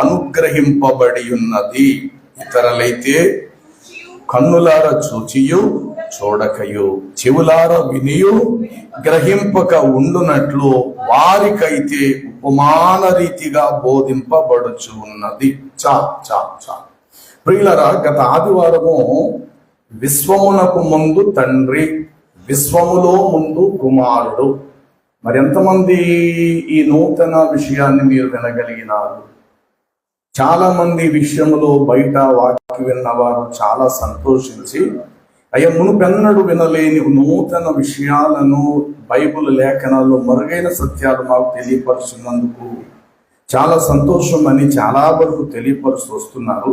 అనుగ్రహింపబడి ఉన్నది. ఇతరులైతే కన్నులార చూచియు చూడకయు, చెవులార వినియు గ్రహింపక ఉండునట్లు వారికైతే ఉపమాన రీతిగా బోధింపబడుచు ఉన్నది. ప్రియులరా, గత ఆదివారము విశ్వమునకు ముందు తండ్రి, విశ్వములో ముందు కుమారుడు. మరి ఎంతమంది ఈ నూతన విషయాన్ని మీరు వినగలిగినారు? చాలా మంది విషయంలో బయట వాక్యం విన్నవారు చాలా సంతోషించి, అయ్యా మునుపెన్నడు వినలేని నూతన విషయాలను బైబిల్ లేఖనాల్లో మరుగైన సత్యాలు మాకు తెలియపరుస్తున్నందుకు చాలా సంతోషం అని చాలా వరకు తెలియపరుస్తూ వస్తున్నారు.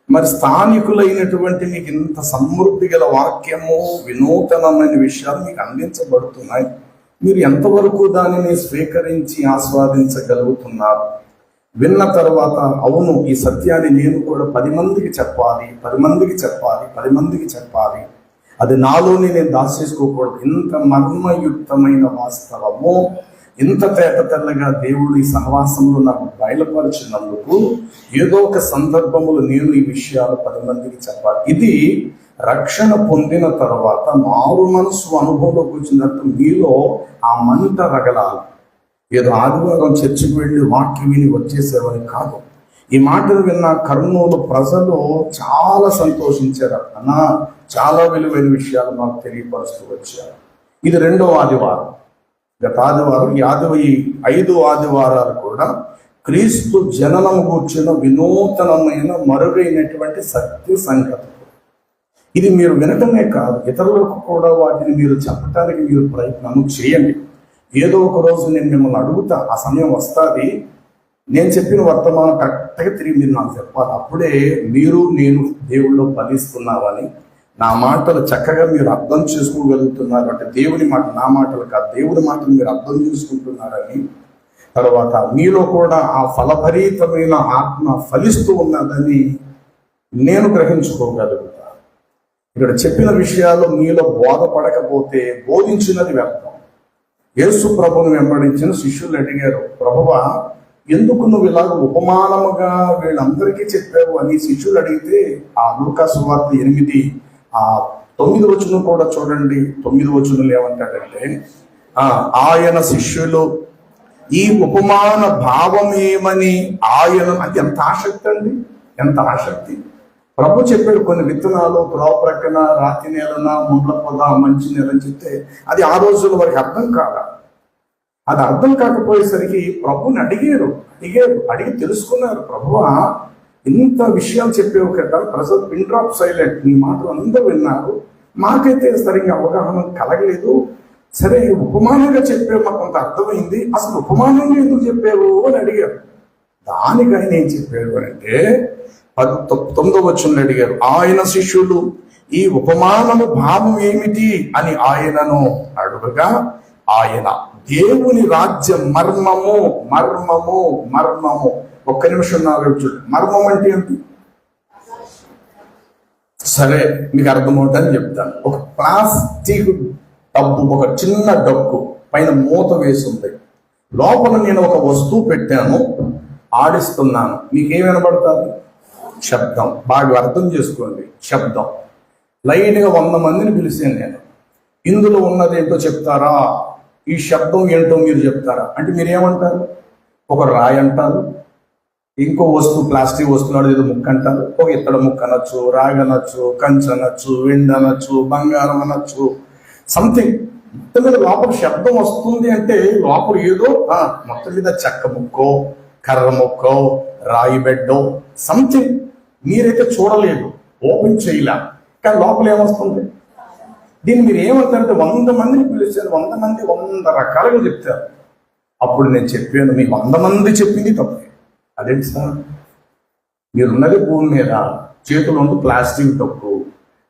మరి స్థానికులైనటువంటి మీకు ఇంత సమృద్ధి గల వాక్యము, వినూతనమైన విషయాలు మీకు అందించబడుతున్నాయి. మీరు ఎంతవరకు దానిని స్వీకరించి ఆస్వాదించగలుగుతున్నారు? విన్న తర్వాత అవును, ఈ సత్యాన్ని నేను కూడా 10 మందికి చెప్పాలి, 10 మందికి చెప్పాలి, 10 మందికి చెప్పాలి, అది నాలోనే నేను దాచేసుకోకూడదు. ఇంత మర్మయుక్తమైన వాస్తవము, ఇంత తేట తెల్లగా దేవుడు ఈ సహవాసంలో నాకు బయలుపరిచినందుకు ఏదో ఒక సందర్భములో నేను ఈ విషయాలు 10 మందికి చెప్పాలి. ఇది రక్షణ పొందిన తర్వాత మారు మనసు అనుభవంలోకి వచ్చినట్టు మీలో ఆ మంట రగలాలి. ఏదో ఆదివారం చర్చికి వెళ్ళి వాక్యం విని వచ్చేసేవని కాదు. ఈ మాటలు విన్న కర్నూలు ప్రజలు చాలా సంతోషించారు. అన్నా, చాలా విలువైన విషయాలు మాకు తెలియపరుస్తూ వచ్చారు. ఇది 2వ ఆదివారం. గత ఆదివారం, ఈ 5 ఆదివారాలు కూడా క్రీస్తు జననము కూర్చున్న వినూతనమైన మరుగైనటువంటి సత్య సంగతి. ఇది మీరు వినటమే కాదు, ఇతరులకు కూడా వాటిని మీరు చెప్పడానికి మీరు ప్రయత్నం చేయండి. ఏదో ఒక రోజు నేను మిమ్మల్ని అడుగుతా, ఆ సమయం వస్తుంది, నేను చెప్పిన వర్తమానం కరెక్ట్గా తిరిగి మీరు నాకు చెప్పాలి. అప్పుడే మీరు నేను దేవుళ్ళు ఫలిస్తున్నామని, నా మాటలు చక్కగా మీరు అర్థం చేసుకోగలుగుతున్నారు అంటే దేవుని మాట, నా మాటలు కాదు, దేవుడి మాటలు మీరు అర్థం చేసుకుంటున్నారని, తర్వాత మీలో కూడా ఆ ఫలభరితమైన ఆత్మ ఫలిస్తూ ఉన్నదని నేను గ్రహించుకోగలుగుతాను. ఇక్కడ చెప్పిన విషయాలు మీలో బోధపడకపోతే బోధించినది వ్యర్థం. యేసు ప్రభువును వెంబడించిన శిష్యులు అడిగారు, ప్రభువా, ఎందుకు నువ్వు ఇలాగ ఉపమానముగా వీళ్ళందరికీ చెప్పావు అని శిష్యులు అడిగితే, ఆ లూకా సువార్త 8:9 వచనం కూడా చూడండి. 9 వచనం ఏమంటాడంటే, ఆయన శిష్యులు ఈ ఉపమాన భావం ఏమని ఆయన, అంటే ఎంత ఆసక్తి అండి, ఎంత ఆసక్తి. ప్రభు చెప్పాడు కొన్ని విత్తనాలు త్రోవ ప్రక్కన, రాతి నేలన, ముండ్ల పొద, మంచి నేల అని చెప్తే అది ఆ రోజుల వరకు అర్థం కాదా. అది అర్థం కాకపోయేసరికి ప్రభుని అడిగి తెలుసుకున్నారు. ప్రభువా, ఇంత విషయాలు చెప్పేవు కదా, ప్రజలు పిన్ డ్రాప్ సైలెంట్, నీ మాటలు అందరూ విన్నారు, మాకైతే సరిగ్గా అవగాహన కలగలేదు. సరే, ఉపమానంగా చెప్పావు, మాకు కొంత అర్థమైంది, అసలు ఉపమానంగా ఎందుకు చెప్పావు అని అడిగారు. దానికైనా ఏం చెప్పారు అంటే 9వ వచనంలో అడిగారు, ఆయన శిష్యులు ఈ ఉపమానము భావం ఏమిటి అని ఆయనను అడుగగా, ఆయన దేవుని రాజ్యం మర్మము మర్మము మర్మము. ఒక్క నిమిషం నా చూడు, మర్మం అంటే ఏంటి? సరే, మీకు అర్థమవుతుందని చెప్తాను. ఒక ప్లాస్టిక్ డబ్బు, ఒక చిన్న డబ్బు పైన మూత వేసి ఉంది, లోపల నేను ఒక వస్తువు పెట్టాను, ఆడిస్తున్నాను. మీకేం వినబడుతుంది? శబ్దం. బాగా అర్థం చేసుకోండి, శబ్దం. లైట్గా 100 మందిని పిలిచాను నేను, ఇందులో ఉన్నది ఏంటో చెప్తారా, ఈ శబ్దం ఏంటో మీరు చెప్తారా అంటే మీరు ఏమంటారు? ఒక రాయి అంటారు, ఇంకో వస్తువు ప్లాస్టిక్ వస్తువులు ఏదో ముక్క అంటారు, ఒక ఇత్తడి ముక్క అనొచ్చు, రాగి అనొచ్చు, కంచె అనొచ్చు, వెండి అనొచ్చు, బంగారం అనొచ్చు, సంథింగ్. మొత్తం మీద లోపల శబ్దం వస్తుంది అంటే లోపల ఏదో మొత్తం మీద చెక్క ముక్కో, కర్ర ముక్కో, రాయి బెడ్డో, సంథింగ్. మీరైతే చూడలేదు, ఓపెన్ చేయలే, కానీ లోపల ఏమొస్తుంది? దీన్ని మీరు ఏమంటారంటే 100 మందిని పిలిచారు, 100 మంది 100 రకాలుగా చెప్తారు. అప్పుడు నేను చెప్పాను, మీ 100 మంది చెప్పింది తప్పే. అదేంటి సార్, మీరున్నది భూమి మీద, చేతులు ఉంటూ ప్లాస్టిక్ డబ్బు,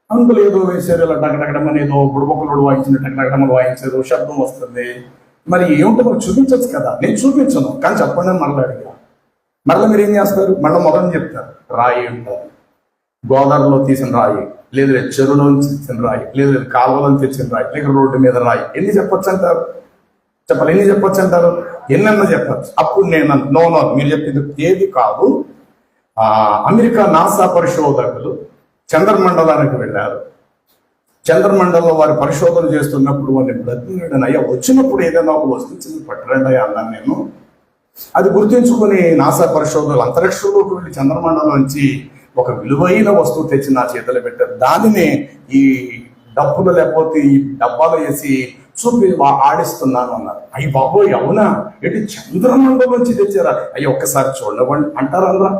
అందులో ఏదో వేసారు, ఇలా టగటగడమని ఏదో బుడబొక్కలు వాయించిన టగటగడమని వాయించారు, శబ్దం వస్తుంది. మరి ఏమిటో మనకు చూపించచ్చు కదా. నేను చూపించను, కానీ చెప్పండి అని మళ్ళీ అడిగా. మళ్ళీ మీరు ఏం చేస్తారు? మళ్ళీ మొదలు చెప్తారు, రాయి ఉంటారు, గోదావరిలో తీసిన రాయి, లేదు చెరువులో తెచ్చిన రాయి, లేదు కాలువలో తెచ్చిన రాయి, లేక రోడ్డు మీద రాయి. ఎన్ని చెప్పొచ్చు అంటారు? చెప్పాలి, ఎన్ని చెప్పొచ్చు అంటారు? ఎన్నన్నా చెప్పచ్చు. అప్పుడు నేను నో మీరు చెప్పింది ఏది కాదు. అమెరికా నాసా పరిశోధకులు చంద్రమండలానికి వెళ్ళారు. చంద్రమండలంలో వారి పరిశోధన చేస్తున్నప్పుడు వారిని బ్రతిమలాడాను, అయ్యా వచ్చినప్పుడు ఏదైనా ఒక వస్తువు చిన్న పట్టరండి అయ్యా అన్నాను నేను. అది గుర్తించుకుని నాసా పరిశోధనలు అంతరిక్షంలోకి వెళ్ళి చంద్రమండలం నుంచి ఒక విలువైన వస్తువు తెచ్చి నా చేతిలో పెట్టారు. దానిని ఈ డబ్బులు లేకపోతే ఈ డబ్బాలో వేసి చూపి ఆడిస్తున్నాను అన్నారు. అయ్యి బాబోయ్ అవునా, ఏంటి చంద్రమండలం నుంచి తెచ్చారా, అయ్యి ఒక్కసారి చూడవండి అంటారా?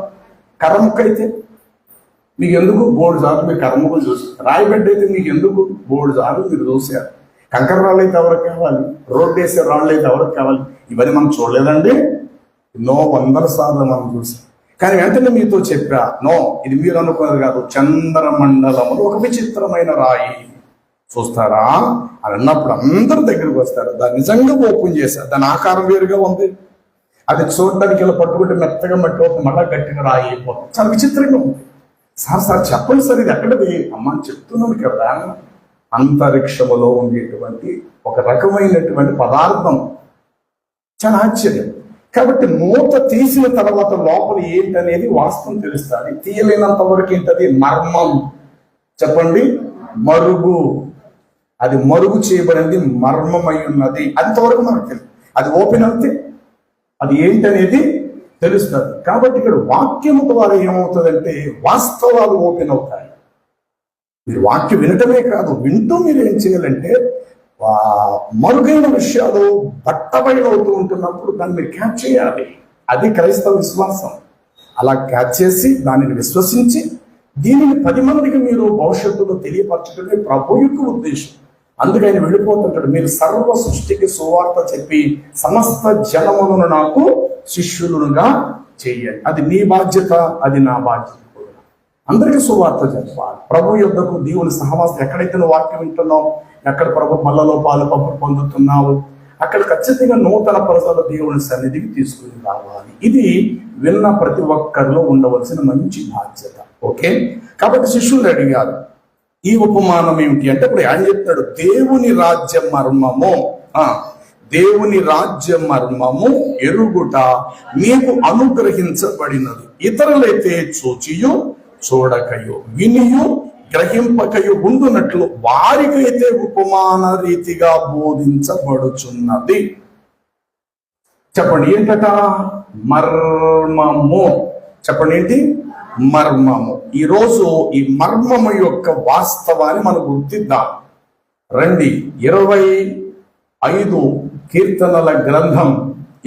కర్రముక్క అయితే మీకు ఎందుకు బోర్డు సార్లు మీరు కర్రముక్కలు చూసారు, రాయిబెడ్డ అయితే మీకు ఎందుకు బోర్డు సార్లు మీరు చూసారు, కంకర రాళ్ళు అయితే ఎవరికి కావాలి, రోడ్డు వేసే రాళ్ళు అయితే ఎవరికి కావాలి, ఇవన్నీ మనం చూడలేదండి. ఎన్నో 100 సార్లు మనం చూసాం. కానీ వెంటనే మీతో చెప్పా, నో ఇది మీరు అనుకున్నది కాదు, చంద్రమండలంలో ఒక విచిత్రమైన రాయి చూస్తారా అని అన్నప్పుడు అందరి దగ్గరికి వస్తారు. దాన్ని నిజంగా ఓపెన్ చేశారు. దాని ఆకారం వేరుగా ఉంది. అది చూడడానికి ఇలా పట్టుకుంటే మెత్తగా మట్టి అవుతుంది, మళ్ళా గట్టిగా రాయి అయిపోతుంది. చాలా విచిత్రంగా ఉంది. సార్ చెప్పండి సార్ ఇది ఎక్కడది? అమ్మ చెప్తున్నాను కదా, అంతరిక్షములో ఉండేటువంటి ఒక రకమైనటువంటి పదార్థం. చాలా ఆశ్చర్యం. కాబట్టి మూత తీసిన తర్వాత లోపల ఏంటనేది వాస్తవం తెలుస్తుంది. తీయలేనంత వరకు ఏంటది? మర్మం. చెప్పండి, మరుగు. అది మరుగు చేయబడింది, మర్మమై ఉన్నది. అంతవరకు మనకు తెలుసు. అది ఓపెన్ అవుతే అది ఏంటనేది తెలుస్తుంది. కాబట్టి ఇక్కడ వాక్యము ద్వారా ఏమవుతుందంటే వాస్తవాలు ఓపెన్ అవుతాయి. మీరు వాక్యం వినటమే కాదు, వింటూ మీరు ఏం చేయాలంటే మరుగైన విషయాలు బట్టబయలవుతూ ఉంటున్నప్పుడు దాన్ని మీరు క్యాచ్ చేయాలి. అది క్రైస్తవ విశ్వాసం. అలా క్యాచ్ చేసి దానిని విశ్వసించి దీనిని 10 మందికి మీరు భవిష్యత్తులో తెలియపరచడమే ప్రభు యొక్క ఉద్దేశం. అందుకే ఆయన వెళ్ళిపోతుంటాడు, మీరు సర్వ సృష్టికి సువార్త చెప్పి సమస్త జనములను నాకు శిష్యులుగా చేయండి. అది నీ బాధ్యత, అది నా బాధ్యత. అందరికీ సువార్త చెప్పాలి. ప్రభు యొద్దకు దేవుని సహవాసం, ఎక్కడైతే నువ్వు వాక్యం వింటున్నావు, ఎక్కడ ప్రభు మల్లలో పాలు పప్పు పొందుతున్నావు, అక్కడ ఖచ్చితంగా నూతన ప్రజల దేవుని సన్నిధికి తీసుకుని రావాలి. ఇది విన్న ప్రతి ఒక్కరిలో ఉండవలసిన మంచి బాధ్యత. ఓకే, కాబట్టి శిష్యులు అడిగారు ఈ ఉపమానం ఏమిటి అంటే, ఇప్పుడు ఆయన చెప్తాడు దేవుని రాజ్య మర్మము, దేవుని రాజ్య మర్మము ఎరుగుట మీకు అనుగ్రహించబడినది. ఇతరులైతే చూచియు చూడకయు వినియు గ్రహింపకయు ఉండునట్లు వారికైతే ఉపమాన రీతిగా బోధించబడుచున్నది. చెప్పండి ఏంటట? మర్మము. చెప్పండి ఏంటి? మర్మము. ఈరోజు ఈ మర్మము యొక్క వాస్తవాన్ని మనం గుర్తిద్దాం. రండి, 25 కీర్తనల గ్రంథం,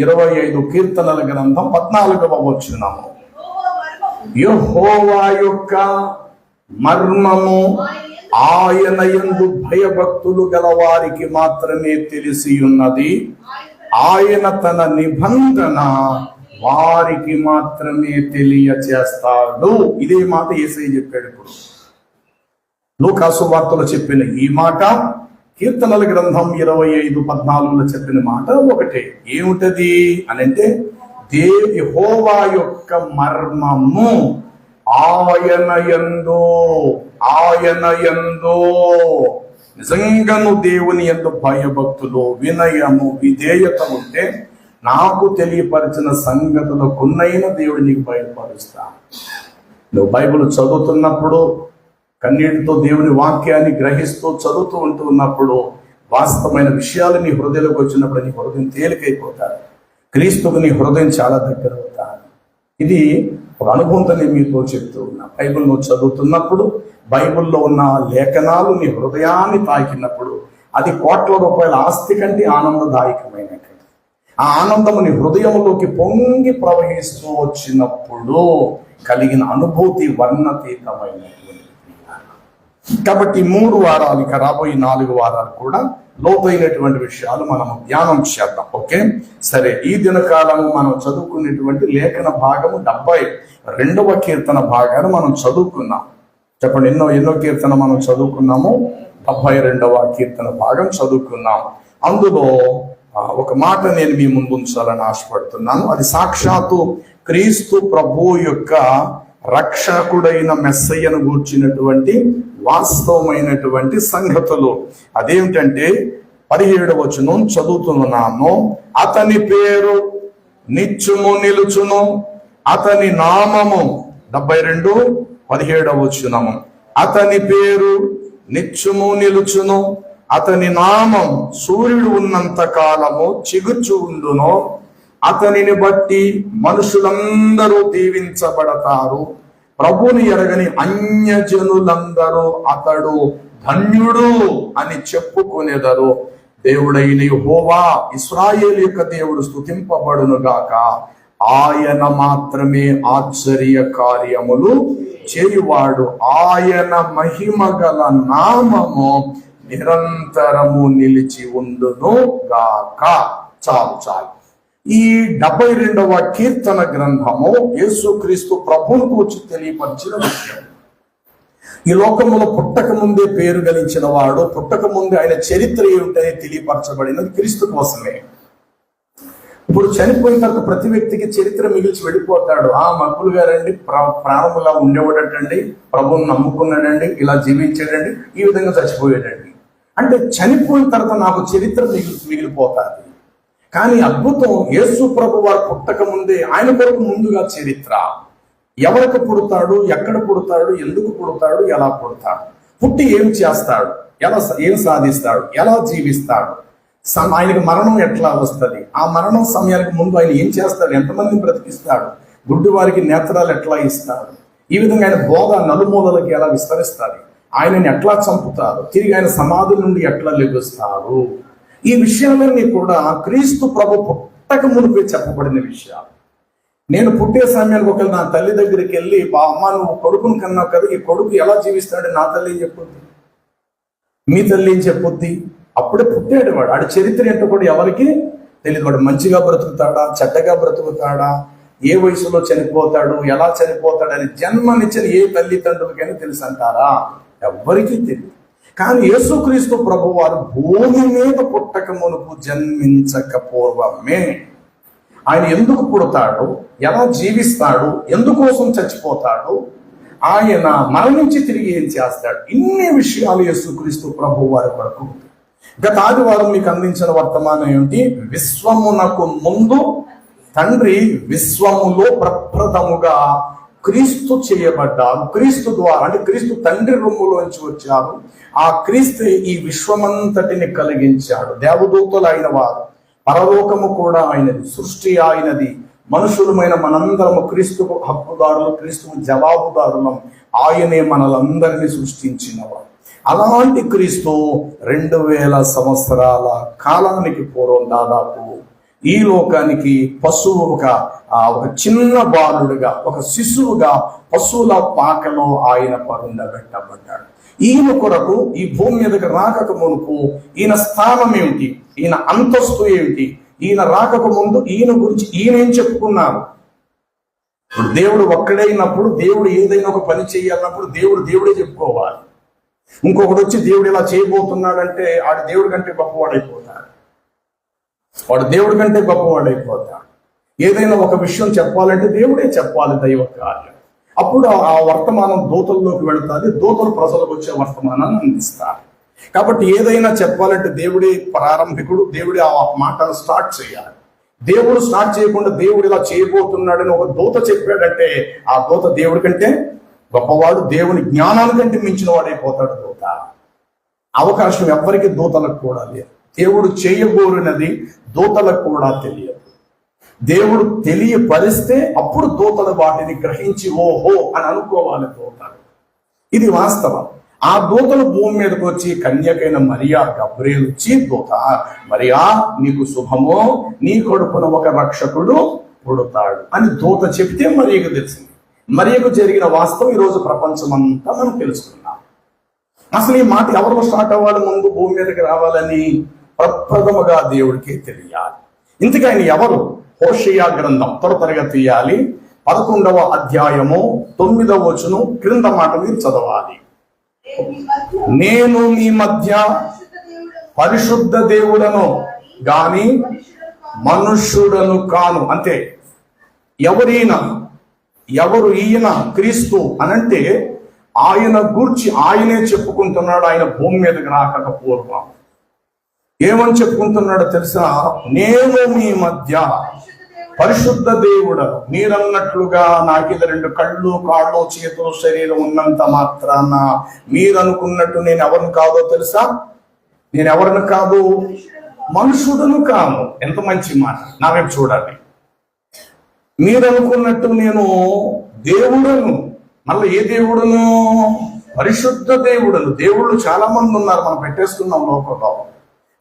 25 కీర్తనల గ్రంథం 14వ వచనము. యెహోవా యొక్క మర్మము ఆయన యందు భయభక్తులు గలవారికి మాత్రమే తెలిసి ఉన్నది. ఆయన తన నిబంధన వారికి మాత్రమే తెలియచేస్తాడు. ఇదే మాట యేసయ్య చెప్పాడు. ఇప్పుడు లూకాసు వార్తలో చెప్పిన ఈ మాట, కీర్తనల గ్రంథం 25:14 చెప్పిన మాట ఒకటే. ఏమిటది అని అంటే, యెహోవా యొక్క మర్మము ఆయన యందు నిజంగా నువ్వు దేవుని యందు భయభక్తులు, వినయము, విధేయత ఉంటే నాకు తెలియపరిచిన సంగతులు కొన్నైన దేవుడు నీకు బయలుపరుస్తా. నువ్వు బైబిల్ చదువుతున్నప్పుడు కన్నీటితో దేవుని వాక్యాన్ని గ్రహిస్తూ చదువుతూ ఉంటున్నప్పుడు వాస్తవమైన విషయాలు నీ హృదయంలోకి వచ్చినప్పుడు నీ హృదయం తేలికైపోతాడు. క్రీస్తుకు నీ హృదయం చాలా దగ్గర అవుతాడు. ఇది ఒక అనుభవంతో నేను మీతో చెప్తూ ఉన్నా. బైబిల్ నువ్వు చదువుతున్నప్పుడు బైబిల్లో ఉన్న లేఖనాలు నీ హృదయాన్ని తాకినప్పుడు అది కోట్ల రూపాయల ఆస్తి కంటే ఆనందదాయకమైనటువంటి ఆ ఆనందము నీ హృదయంలోకి పొంగి ప్రవహిస్తూ వచ్చినప్పుడు కలిగిన అనుభూతి వర్ణతీతమైనటువంటి. కాబట్టి 3 వారాలు, ఇక రాబోయే 4 వారాలు కూడా లోతైనటువంటి విషయాలు మనం ధ్యానం చేద్దాం. ఓకే, సరే. ఈ దినకాలము మనం చదువుకునేటువంటి లేఖన భాగము 72వ కీర్తన భాగాన్ని మనం చదువుకున్నాం. చెప్పండి, ఎన్నో కీర్తన మనం చదువుకున్నాము? 72వ కీర్తన భాగం చదువుకున్నాం. అందులో ఒక మాట నేను మీ ముందు ఉంచాలని ఆశపడుతున్నాను. అది సాక్షాత్తు క్రీస్తు ప్రభు యొక్క రక్షకుడైన మెస్సయ్యను గూర్చినటువంటి వాస్తవమైనటువంటి సంగతులు. అదేమిటంటే 17వ వచనం చదువుతున్నాను. అతని పేరు నిత్యము నిలుచును, అతని నామము 72:17వ వచనము. అతని పేరు నిత్యము నిలుచును, అతని నామం సూర్యుడు ఉన్నంత కాలము చిగుర్చు ఉండును. అతనిని బట్టి మనుషులందరూ దీవించబడతారు. ప్రభుని ఎరగని అన్యజనులందరూ అతడు ధన్యుడు అని చెప్పుకునేదరు. దేవుడైన యెహోవా ఇశ్రాయేలు యొక్క దేవుడు స్తుతింపబడును గాక. ఆయన మాత్రమే ఆశ్చర్య కార్యములు చేయువాడు. ఆయన మహిమ గల నామము నిరంతరము నిలిచి ఉండును గాక. చాలు. ఈ 72వ కీర్తన గ్రంథము యేసుక్రీస్తు ప్రభువును గురించి తెలియపరిచిన విషయం. ఈ లోకములో పుట్టక ముందే పేరు గలించిన వాడు, పుట్టక ముందే ఆయన చరిత్ర ఏమిటని తెలియపరచబడినది క్రీస్తు కోసమే. ఇప్పుడు చనిపోయిన తర్వాత ప్రతి వ్యక్తికి చరిత్ర మిగిల్చి వెళ్ళిపోతాడు. మక్కులు గారండి ప్రారంభంలో ఉండేవాడటండి, ప్రభువుని నమ్ముకున్నాడండి, ఇలా జీవించాడండి, ఈ విధంగా చచ్చిపోయాడండి. అంటే చనిపోయిన తర్వాత నాకు చరిత్ర మిగిలిపోతాది. కానీ అద్భుతం, యేసు ప్రభు వారు పుట్టక ముందే ఆయన కొరకు ముందుగా చరిత్ర. ఎవరికి పుడతాడు, ఎక్కడ పుడతాడు, ఎందుకు పుడతాడు, ఎలా పుడతాడు, పుట్టి ఏం చేస్తాడు, ఏం సాధిస్తాడు, ఎలా జీవిస్తాడు, ఆయనకు మరణం ఎట్లా వస్తుంది, ఆ మరణం సమయానికి ముందు ఆయన ఏం చేస్తాడు, ఎంతమందిని బ్రతికిస్తాడు, గుడ్డి వారికి నేత్రాలు ఎట్లా ఇస్తాడు, ఈ విధంగా ఆయన బోధ నలుమూలలకి ఎలా విస్తరిస్తాడు, ఆయనని ఎట్లా చంపుతారు, తిరిగి ఆయన సమాధి నుండి ఎట్లా లెగుస్తారు, ఈ విషయాలన్నీ కూడా క్రీస్తు ప్రభు పుట్టక మునిపే చెప్పబడిన విషయాలు. నేను పుట్టే సమయానికి ఒకవేళ నా తల్లి దగ్గరికి వెళ్ళి, అమ్మ నువ్వు కొడుకుని కన్నావు కదా, ఈ కొడుకు ఎలా జీవిస్తాడు, నా తల్లి ఏం చెప్పుద్ది, మీ తల్లి ఏం చెప్పుద్ది? అప్పుడే పుట్టాడు వాడు. ఆడి చరిత్ర ఏంటో కూడా ఎవరికి తెలియదు. వాడు మంచిగా బ్రతుకుతాడా, చెడ్డగా బ్రతుకుతాడా, ఏ వయసులో చనిపోతాడు, ఎలా చనిపోతాడు అని జన్మనిచ్చిన ఏ తల్లిదండ్రులకైనా తెలుసు అంటారా? ఎవ్వరికీ తెలియదు. కానీ యేసుక్రీస్తు ప్రభు వారు భూమి మీద పుట్టక మునుపు జన్మించక పూర్వమే ఆయన ఎందుకు పుడతాడు, ఎలా జీవిస్తాడు, ఎందుకోసం చచ్చిపోతాడు, ఆయన మరణించి తిరిగి ఏం చేస్తాడు, ఇన్ని విషయాలు యేసుక్రీస్తు ప్రభు వారి కొరకు. గత ఆదివారం మీకు అందించిన వర్తమానం ఏమిటి? విశ్వమునకు ముందు తండ్రి విశ్వములో ప్రప్రథముగా క్రీస్తు చేయబడ్డారు. క్రీస్తు ద్వారా, అంటే క్రీస్తు తండ్రి రొమ్ములోంచి వచ్చారు. ఆ క్రీస్తు ఈ విశ్వమంతటిని కలిగించాడు. దేవదూతలు అయిన వారు, పరలోకము కూడా ఆయనది, సృష్టి ఆయనది, మనుషులమైన మనందరము క్రీస్తుకు హక్కుదారులు, క్రీస్తుకు జవాబుదారులం. ఆయనే మనలందరినీ సృష్టించినవాడు. అలాంటి క్రీస్తు 2000 సంవత్సరాల కాలానికి పూర్వం దాదాపు ఈ లోకానికి పశువుగా, ఒక చిన్న బాలుడుగా, ఒక శిశువుగా పశువుల పాకలో ఆయన పరుండబెట్టబడ్డాడు. ఈయన కొరకు ఈ భూమి మీదకి రాకక మునుపు ఈయన స్థానం ఏమిటి, ఈయన అంతస్తు ఏమిటి, ఈయన రాకక ముందు ఈయన గురించి ఈయన ఏం చెప్పుకున్నారు. ఇప్పుడు దేవుడు ఒక్కడైనప్పుడు, దేవుడు ఏదైనా ఒక పని చేయాలన్నప్పుడు దేవుడే చెప్పుకోవాలి. ఇంకొకటి వచ్చి దేవుడు ఇలా చేయబోతున్నాడంటే ఆడు దేవుడి కంటే గొప్పవాడైపోతాడు. వాడు దేవుడి కంటే గొప్పవాడైపోతాడు. ఏదైనా ఒక విషయం చెప్పాలంటే దేవుడే చెప్పాలి, దైవ కార్యం. అప్పుడు ఆ వర్తమానం దూతల్లోకి వెళుతుంది, దూతలు ప్రజలకు వచ్చే వర్తమానాన్ని అందిస్తారు. కాబట్టి ఏదైనా చెప్పాలంటే దేవుడే ప్రారంభికుడు, దేవుడే ఆ మాటను స్టార్ట్ చేయాలి. దేవుడు స్టార్ట్ చేయకుండా దేవుడు ఇలా చేయబోతున్నాడని ఒక దూత చెప్పాడంటే ఆ దూత దేవుడి కంటే గొప్పవాడు, దేవుని జ్ఞానానికంటే మించిన వాడైపోతాడు దూత. అవకాశం ఎవ్వరికి దూతలకు కూడా లేదు. దేవుడు చేయబోరినది దూతలకు కూడా తెలియదు. దేవుడు తెలియపరిస్తే అప్పుడు దూతలు వాటిని గ్రహించి ఓహో అని అనుకోవాలి దూతలు. ఇది వాస్తవం. ఆ దూతలు భూమి మీదకి వచ్చి కన్యకైన మరియా గబ్రియేలు వచ్చి, దూత మరియా నీకు శుభమో, నీ కడుపున ఒక రక్షకుడు పుడతాడు అని దూత చెప్తే మరియకు తెలిసింది. మరియకు జరిగిన వాస్తవం ఈరోజు ప్రపంచమంతా మనం తెలుసుకున్నాం. అసలు ఈ మాట ఎవరిలో స్టార్ట్ అవ్వాలి, ముందు భూమి మీదకి రావాలని ప్రప్రథముగా దేవుడికే తెలియాలి. ఇంతకీ ఆయన ఎవరు? హోషేయ గ్రంథం త్వరగా తీయాలి. 11వ అధ్యాయము 9వ వచనం క్రింద మాట మీరు చదవాలి. నేను మీ మధ్య పరిశుద్ధ దేవుడను గాని మనుష్యుడను కాను. అంతే. ఎవరు ఈయన? క్రీస్తు అనంటే ఆయన గూర్చి ఆయనే చెప్పుకుంటున్నాడు. ఆయన భూమి మీదకి రాక పూర్వం ఏమని చెప్పుకుంటున్నాడో తెలుసా? నేను మీ మధ్య పరిశుద్ధ దేవుడు, మీరన్నట్లుగా నాకు ఇది 2 కళ్ళు, కాళ్ళు, చేతులు, శరీరం ఉన్నంత మాత్రాన మీరు అనుకున్నట్టు నేను ఎవరిని కాదో తెలుసా? నేను ఎవరిని కాదు, మనుషుడను కాను. ఎంత మంచి మాట! నా వైపు చూడాలి. మీరు అనుకున్నట్టు నేను దేవుడను. మళ్ళీ ఏ దేవుడును? పరిశుద్ధ దేవుడను. దేవుళ్ళు చాలా మంది ఉన్నారు, మనం పెట్టేసుకున్నాం లోకంలో.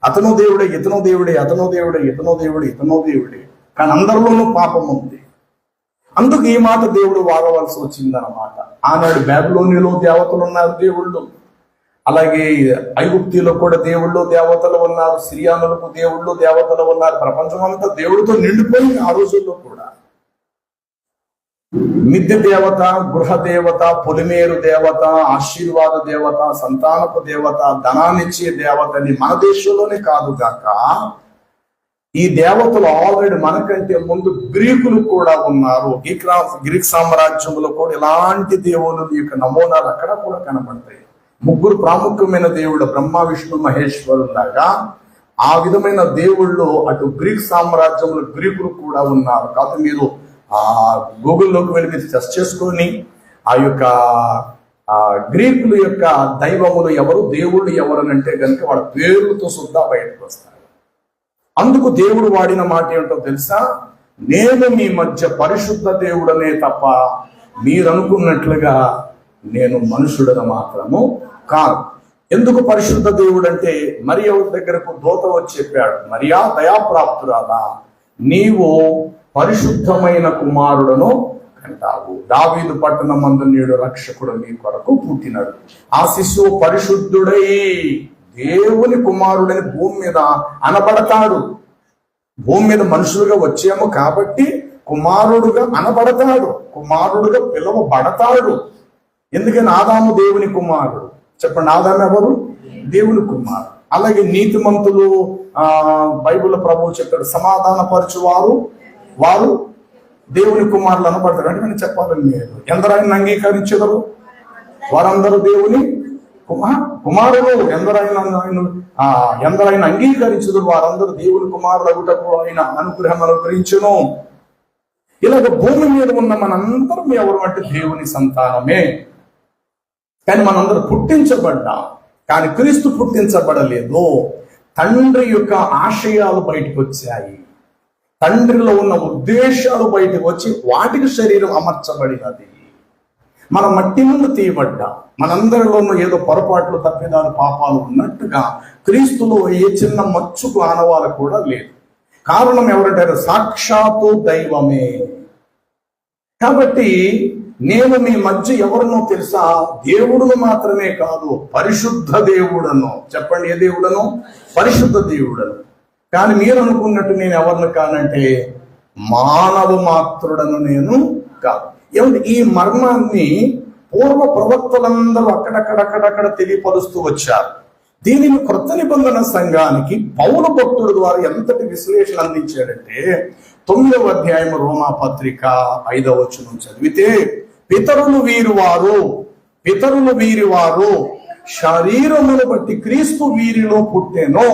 అతను దేవుడే, ఇతను దేవుడే, అతను దేవుడే, ఇతను దేవుడే, ఇతను దేవుడే. కానీ అందరిలోనూ పాపం ఉంది. అందుకు ఈ మాట దేవుడు వాడవలసి వచ్చిందన్నమాట. ఆనాడు బబులోనిలో దేవతలు ఉన్నారు, దేవుళ్ళు. అలాగే ఐగుప్తిలో కూడా దేవుళ్ళు దేవతలు ఉన్నారు, సిరియానులకు దేవుళ్ళు దేవతలు ఉన్నారు. ప్రపంచం అంతా దేవుడితో నిండిపోయింది ఆ రోజుల్లో కూడా. మిద్దె దేవత, గృహ దేవత, పొలిమేరు దేవత, ఆశీర్వాద దేవత, సంతానపు దేవత, ధనాన్నిచ్చే దేవతని మన దేశంలోనే కాదు గాక ఈ దేవతలు ఆల్రెడీ మనకంటే ముందు గ్రీకులు కూడా ఉన్నారు. గ్రీక్ సామ్రాజ్యంలో కూడా ఇలాంటి దేవుళ్ళు యొక్క నమూనాలు అక్కడ కూడా కనబడతాయి. 3 ప్రాముఖ్యమైన దేవుళ్ళు, బ్రహ్మ, విష్ణు, మహేశ్వరులాగా ఆ విధమైన దేవుళ్ళు అటు గ్రీక్ సామ్రాజ్యంలో గ్రీకులు కూడా ఉన్నారు. కాబట్టి మీరు గూగుల్లోకి వెళ్ళి మీరు సెర్చ్ చేసుకొని ఆ యొక్క గ్రీకుల యొక్క దైవములు ఎవరు, దేవుళ్ళు ఎవరు అని అంటే కనుక వాళ్ళ పేర్లతో సుద్దా బయటకు వస్తారు. అందుకు దేవుడు వాడిన మాట ఏంటో తెలుసా? నేను మీ మధ్య పరిశుద్ధ దేవుడనే తప్ప మీరు అనుకున్నట్లుగా నేను మనుషుడను మాత్రము కాదు. ఎందుకు పరిశుద్ధ దేవుడు అంటే, మరియ దగ్గరకు దూత వచ్చి చెప్పాడు, మరియా దయాప్రాప్తురాలా, నీవు పరిశుద్ధమైన కుమారుడను కంటావు. దావీదు పట్టణమందు నేడు రక్షకుడు మీ కొరకు పుట్టినాడు. ఆ శిశువు పరిశుద్ధుడై దేవుని కుమారుడని భూమి మీద అనబడతాడు. భూమి మీద మనుషులుగా వచ్చాము కాబట్టి కుమారుడుగా అనబడతాడు, కుమారుడుగా పిలువబడతాడు. ఎందుకని ఆదాము దేవుని కుమారుడు. చెప్పండి, ఆదాము ఎవరు? దేవుని కుమారుడు. అలాగే నీతిమంతులు బైబిల్ ప్రభువు చెప్పాడు, సమాధానపరచువారు వారు దేవుని కుమారులు అనబడతారు. అంటే నేను చెప్పాలని లేదు. ఎందరైనా అంగీకరించెదరు వారందరూ దేవుని కుమారులు. ఎందరైనా అంగీకరించెదరు వారందరూ దేవుని కుమారులు అగుటకు ఆయన అనుగ్రహం అనుగ్రహించును. ఇలాగ భూమి మీద ఉన్న మనందరం ఎవరు అంటే దేవుని సంతానమే. కానీ మనందరూ పుట్టించబడ్డాం, కానీ క్రీస్తు పుట్టించబడలేదు. తండ్రి యొక్క ఆశయాలు బయటకు వచ్చాయి, తండ్రిలో ఉన్న ఉద్దేశాలు బయటకు వచ్చి వాటికి శరీరం అమర్చబడినది. మన మట్టి నుండి తీయబడ్డా, మనందరిలోనూ ఏదో పొరపాట్లు, తప్పిదాలు, పాపాలు ఉన్నట్టుగా క్రీస్తులో ఏ చిన్న మచ్చుకు ఆనవాలు కూడా లేదు. కారణం ఎవరంటారు? సాక్షాత్తు దైవమే. కాబట్టి నేను మీ మధ్య ఎవరినో తెలుసా? దేవుడును మాత్రమే కాదు, పరిశుద్ధ దేవుడను. చెప్పండి, ఏ దేవుడను? పరిశుద్ధ దేవుడను. కానీ మీరు అనుకున్నట్టు నేను ఎవరిని కానంటే మానవ మాత్రుడను నేను కాదు. ఏమంటే ఈ మర్మాన్ని పూర్వ ప్రవక్తలందరూ అక్కడక్కడక్కడక్కడ తెలియపరుస్తూ వచ్చారు. దీనిని క్రొత్త నిబంధన సంఘానికి పౌలు భక్తుడు ద్వారా ఎంతటి విశ్లేషణ అందించాడంటే 9వ అధ్యాయం రోమా పత్రిక 5వ వచనం చదివితే, పితరులు వీరివారు శరీరమును బట్టి క్రీస్తు వీరిలో పుట్టెను,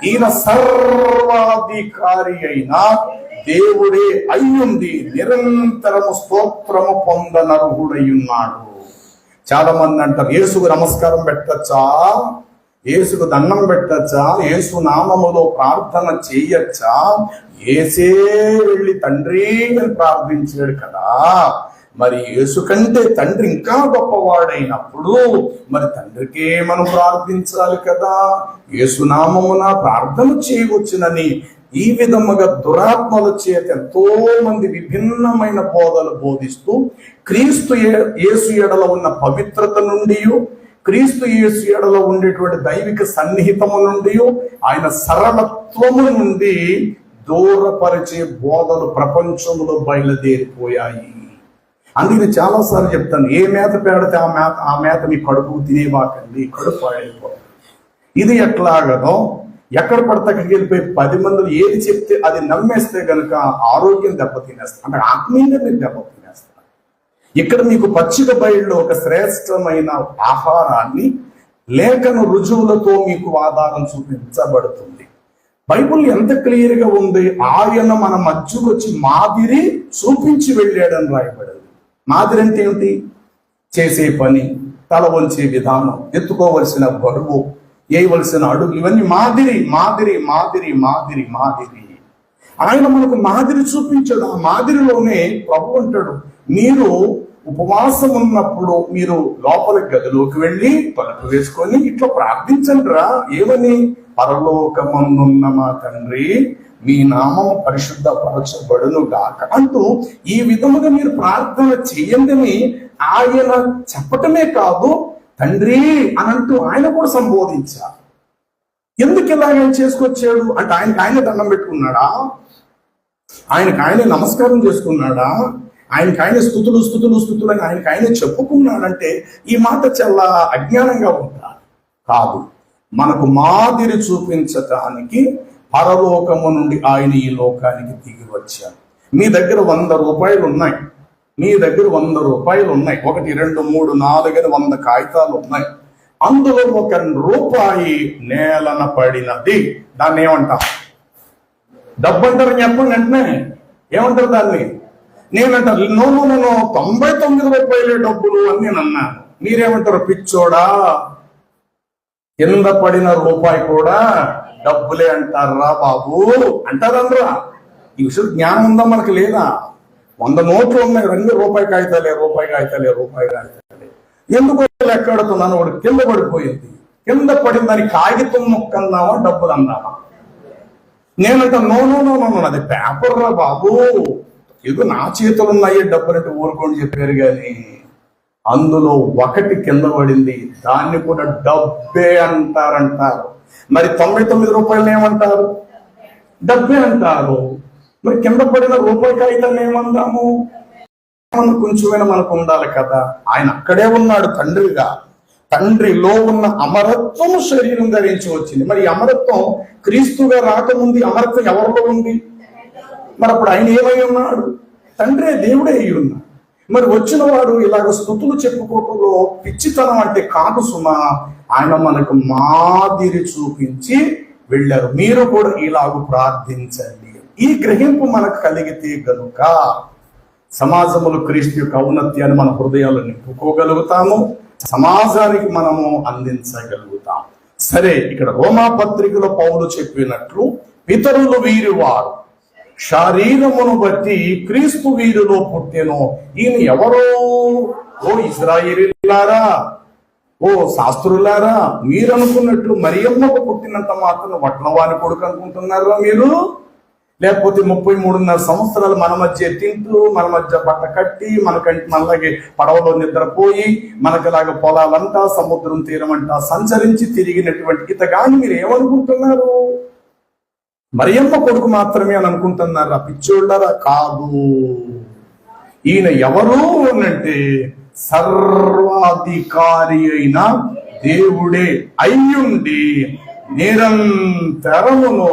ఈయన సర్వాధికారి అయిన దేవుడే అయ్యుంది నిరంతరము స్తోత్రము పొందనర్హుడై ఉన్నాడు. చాలా మంది అంటారు, యేసుకు నమస్కారం పెట్టచ్చా, యేసుకు దండం పెట్టచ్చా, యేసు నామములో ప్రార్థన చేయచ్చా? యేసే వెళ్ళి తండ్రి అని ప్రార్థించాడు కదా. మరి యేసు కంటే తండ్రి ఇంకా గొప్పవాడైనప్పుడు మరి తండ్రికే మనం ప్రార్థించాలి కదా. యేసునామమున ప్రార్థన చేయవచ్చునని ఈ విధముగా దురాత్మల చేత ఎంతో మంది విభిన్నమైన బోధలు బోధిస్తూ క్రీస్తు యేసు ఎడల ఉన్న పవిత్రత నుండి, క్రీస్తు యేసు ఎడల ఉండేటువంటి దైవిక సన్నిహితము నుండి, ఆయన సరళత్వము నుండి దూరపరిచే బోధలు ప్రపంచంలో బయలుదేరిపోయాయి. అందుకని చాలాసార్లు చెప్తాను, ఏ మేత పెడితే ఆ మేత మీ కడుపుకు తినేవాకండి, కడుపు పాడైపోతుంది. ఇది ఎట్లాగనో ఎక్కడ పడితే అక్కడికి వెళ్ళిపోయి 10 మందిలో ఏది చెప్తే అది నమ్మేస్తే గనుక ఆరోగ్యం దెబ్బతినేస్తారు, అంటే ఆత్మీయంగా మీరు దెబ్బతినేస్తారు. ఇక్కడ మీకు పచ్చిక బయళ్ళు ఒక శ్రేష్టమైన ఆహారాన్ని లేఖన రుజువులతో మీకు ఆధారం చూపించబడుతుంది. బైబుల్ ఎంత క్లియర్గా ఉంది. ఆయన మన మధ్యకు వచ్చి మాదిరి చూపించి వెళ్ళాడని రాయబడింది. మాదిరి అంటే ఏమిటి? చేసే పని, తల వంచే విధానం, ఎత్తుకోవలసిన బరువు, వేయవలసిన అడుగులు, ఇవన్నీ మాదిరి మాదిరి మాదిరి మాదిరి మాదిరి. ఆయన మనకు మాదిరి చూపించాడు. ఆ మాదిరిలోనే ప్రభు అంటాడు, మీరు ఉపవాసం ఉన్నప్పుడు మీరు లోపల గదిలోకి వెళ్ళి తలుపు వేసుకొని ఇట్లా ప్రార్థించండి రా. ఏమని? పరలోకమందున్న మా తండ్రి, మీ నామం పరిశుద్ధపరచబడును గాక అంటూ ఈ విధముగా మీరు ప్రార్థన చేయండి ఆయన చెప్పటమే కాదు, తండ్రి అని అంటూ ఆయన కూడా సంబోధించారు. ఎందుకు ఇలా ఆయన చేసుకొచ్చాడు అంటే, ఆయనకు దండం పెట్టుకున్నాడా? ఆయనకు నమస్కారం చేసుకున్నాడా? ఆయనకు స్థుతులు స్థుతులు స్థుతులు అని ఆయనకు చెప్పుకున్నాడంటే ఈ మాట చాలా అజ్ఞానంగా ఉంటారు. కాదు, మనకు మాదిరి చూపించటానికి పరలోకము నుండి ఆయన ఈ లోకానికి దిగి వచ్చారు. మీ దగ్గర 100 రూపాయలు ఉన్నాయి. మీ దగ్గర 100 రూపాయలు ఉన్నాయి. 1, 2, 3, 4 అని 100 కాగితాలు ఉన్నాయి. అందులో 1 రూపాయి నేలన పడినది. దాన్ని ఏమంటాం? డబ్బు అంటారు. చెప్పండి వెంటనే. ఏమంటారు దాన్ని? నేనంటారు, నో 99 రూపాయలే డబ్బులు అని నేను అన్నాను. మీరేమంటారు? పిచ్చోడా, కింద పడిన రూపాయి కూడా డబ్బులే అంటారా బాబు అంటారా? ఈ విషయం జ్ఞానం ఉందా మనకు? లేదా? 100 నోట్లు ఉన్నాయి, 2 రూపాయి కాగితాలే, రూపాయి కాగితాలే, రూపాయి కాగితాలే. ఎందుకు లెక్కాడుతున్నాను? వాడు కింద పడిపోయింది. కింద పడిందని కాగితం ముక్క అన్నావా, డబ్బులు అన్నావా? నేనంట నో, అది పేపర్ రా బాబు, ఇది నా చేతులు ఉన్నాయి డబ్బులు అంటే ఊరుకోండి చెప్పారు. కానీ అందులో 1 కింద పడింది, దాన్ని కూడా డబ్బే అంటారు. మరి 99 రూపాయలు ఏమంటారు? డబ్బే అంటారు. మరి కింద పడిన రూపాయి కాగితాన్ని ఏమందాము? కొంచెమైనా మనకు ఉండాలి కదా. ఆయన అక్కడే ఉన్నాడు తండ్రిగా. తండ్రిలో ఉన్న అమరత్వం శరీరం ధరించి వచ్చింది. మరి అమరత్వం క్రీస్తుగా రాకముందు అమరత్వం ఎవరిలో ఉంది? మరి అప్పుడు ఆయన ఏమై ఉన్నాడు? తండ్రే, దేవుడే అయి ఉన్నాడు. మరి వచ్చిన వాడు ఇలాగ స్తుతులు చెప్పుకోవటంలో పిచ్చితనం అంటే కాదు సుమా. ఆయన మనకు మాదిరి చూపించి వెళ్ళారు. మీరు కూడా ఇలాగ ప్రార్థించండి. ఈ గ్రహింపు మనకు కలిగితే గనుక సమాజంలో క్రీస్తు యొక్క ఔన్నత్యాన్ని మన హృదయాలు నింపుకోగలుగుతాము, సమాజానికి మనము అందించగలుగుతాం. సరే, ఇక్కడ రోమా పత్రికలో పౌలు చెప్పినట్లు పితరులు వీరి వారు శరీరమును బట్టి క్రీస్తు వీరిలో పుట్టెను. ఈయన ఎవరో? ఓ ఇశ్రాయేలీయులారా, ఓ శాస్త్రులారా, మీరు అనుకున్నట్లు మరియమ్మకు పుట్టినంత మాత్రం వడ్లవాని కొడుకు అనుకుంటున్నారా మీరు? లేకపోతే 33.5 సంవత్సరాలు మన మధ్య తింటూ, మన మధ్య బట్ట కట్టి, మనలాగే పడవలో నిద్రపోయి, మనకులాగా పొలాలంటా సముద్రం తీరమంటా సంచరించి తిరిగినటువంటి ఇతగాని మీరు ఏమనుకుంటున్నారు? మరియమ్మ కొడుకు మాత్రమే అని అనుకుంటున్నారా? పిచ్చోళ్ళరా? కాదు. ఈయన ఎవరు అనంటే సర్వాధికారి అయిన దేవుడే అయ్యుండి నిరంతరమును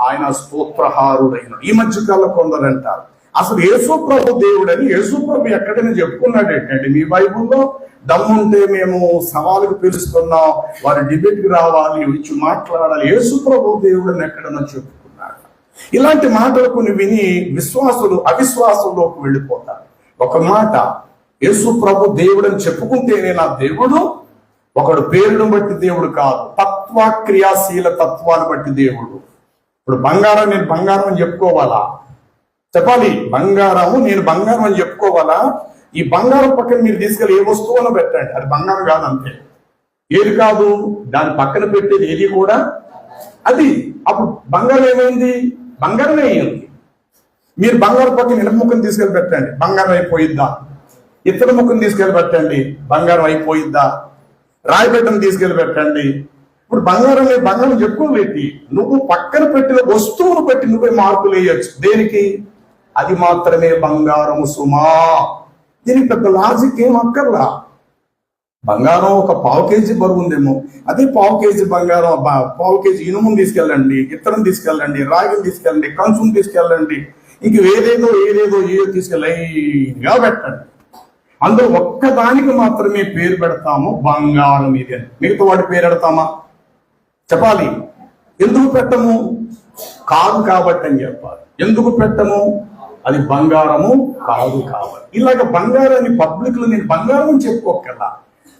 ఆయన స్తోత్రహారుడైన. ఈ మధ్యకాలంలో కొందరంటారు అసలు యేసు ప్రభు దేవుడని. యేసు ప్రభు ఎక్కడైనా చెప్పుకున్నాడు ఏంటంటే మీ బైబుల్లో? దమ్ముంటే మేము సవాలుకు పిలుస్తున్నాం, వారి డిబేట్కి రావాలి, వచ్చి మాట్లాడాలి, యేసు ప్రభు దేవుడని ఎక్కడైనా చెప్పుకున్నాడు. ఇలాంటి మాటలు కొన్ని విని విశ్వాసులు అవిశ్వాసంలోకి వెళ్ళిపోతారు. ఒక మాట, యేసు ప్రభు దేవుడని చెప్పుకుంటేనే నా దేవుడు. ఒకడు పేరును బట్టి దేవుడు కాదు, తత్వ క్రియాశీల తత్వాన్ని బట్టి దేవుడు. ఇప్పుడు బంగారం, నేను బంగారం అని చెప్పుకోవాలా? చెప్పాలి. బంగారము, నేను బంగారం అని చెప్పుకోవాలా? ఈ బంగారం పక్కన మీరు తీసుకెళ్ళి ఏ వస్తువునో పెట్టండి, అది బంగారం కాదు అంతే. ఏది కాదు, దాని పక్కన పెట్టేది ఏది కూడా అది. అప్పుడు బంగారం ఏమైంది? బంగారమే అయింది. మీరు బంగారం పక్కన ఇనుప ముక్కను తీసుకెళ్ళి పెట్టండి, బంగారం అయిపోయిద్దా? ఇతర ముక్కను తీసుకెళ్ళి పెట్టండి, బంగారం అయిపోయిద్దా? రాయి పెట్టని తీసుకెళ్ళి పెట్టండి. ఇప్పుడు బంగారం చెప్పుకోలేటి, నువ్వు పక్కన పెట్టిన వస్తువును బట్టి నువ్వే మార్పులు వేయచ్చు. దేనికి? అది మాత్రమే బంగారము సుమా. దీనికి పెద్ద లాజిక్ ఏం అక్కర్లా. బంగారం ఒక 1/4 కేజీ బరువు ఉందేమో, అదే 1/4 కేజీ బంగారం 1/4 కేజీ ఇనుమును తీసుకెళ్ళండి, ఇత్తనం తీసుకెళ్ళండి, రాగిని తీసుకెళ్ళండి, కంచును తీసుకెళ్ళండి, ఇంక ఏదేదో తీసుకెళ్ళిగా పెట్టండి. అందులో ఒక్కదానికి మాత్రమే పేరు పెడతాము, బంగారం ఇది అని. మిగతా వాడి పేరు పెడతామా? చెప్పాలి. ఎందుకు పెట్టము? కాదు కాబట్టి అని చెప్పాలి. ఎందుకు పెట్టము? అది బంగారము కాదు కాబట్టి. ఇలాగ బంగారాన్ని పబ్లిక్ లో నేను బంగారం అని చెప్పుకోకల్లా,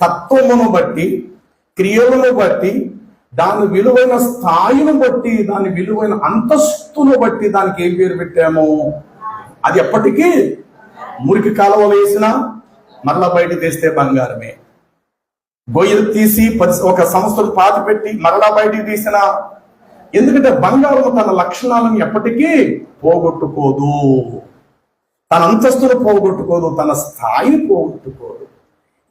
తత్వమును బట్టి, క్రియలను బట్టి, దాని విలువైన స్థాయిని బట్టి, దాని విలువైన అంతస్తును బట్టి దానికి ఏం పేరు పెట్టాము? అది ఎప్పటికీ మురికి కాలువ వేసినా మరలా బయట తీస్తే బంగారమే. గొయ్యలు తీసి ఒక సంవత్సరం పాతి పెట్టి మరలా బయటికి తీసినా, ఎందుకంటే బంగారం తన లక్షణాలను ఎప్పటికీ పోగొట్టుకోదు, తన అంతస్తును పోగొట్టుకోదు, తన స్థాయిని పోగొట్టుకోదు.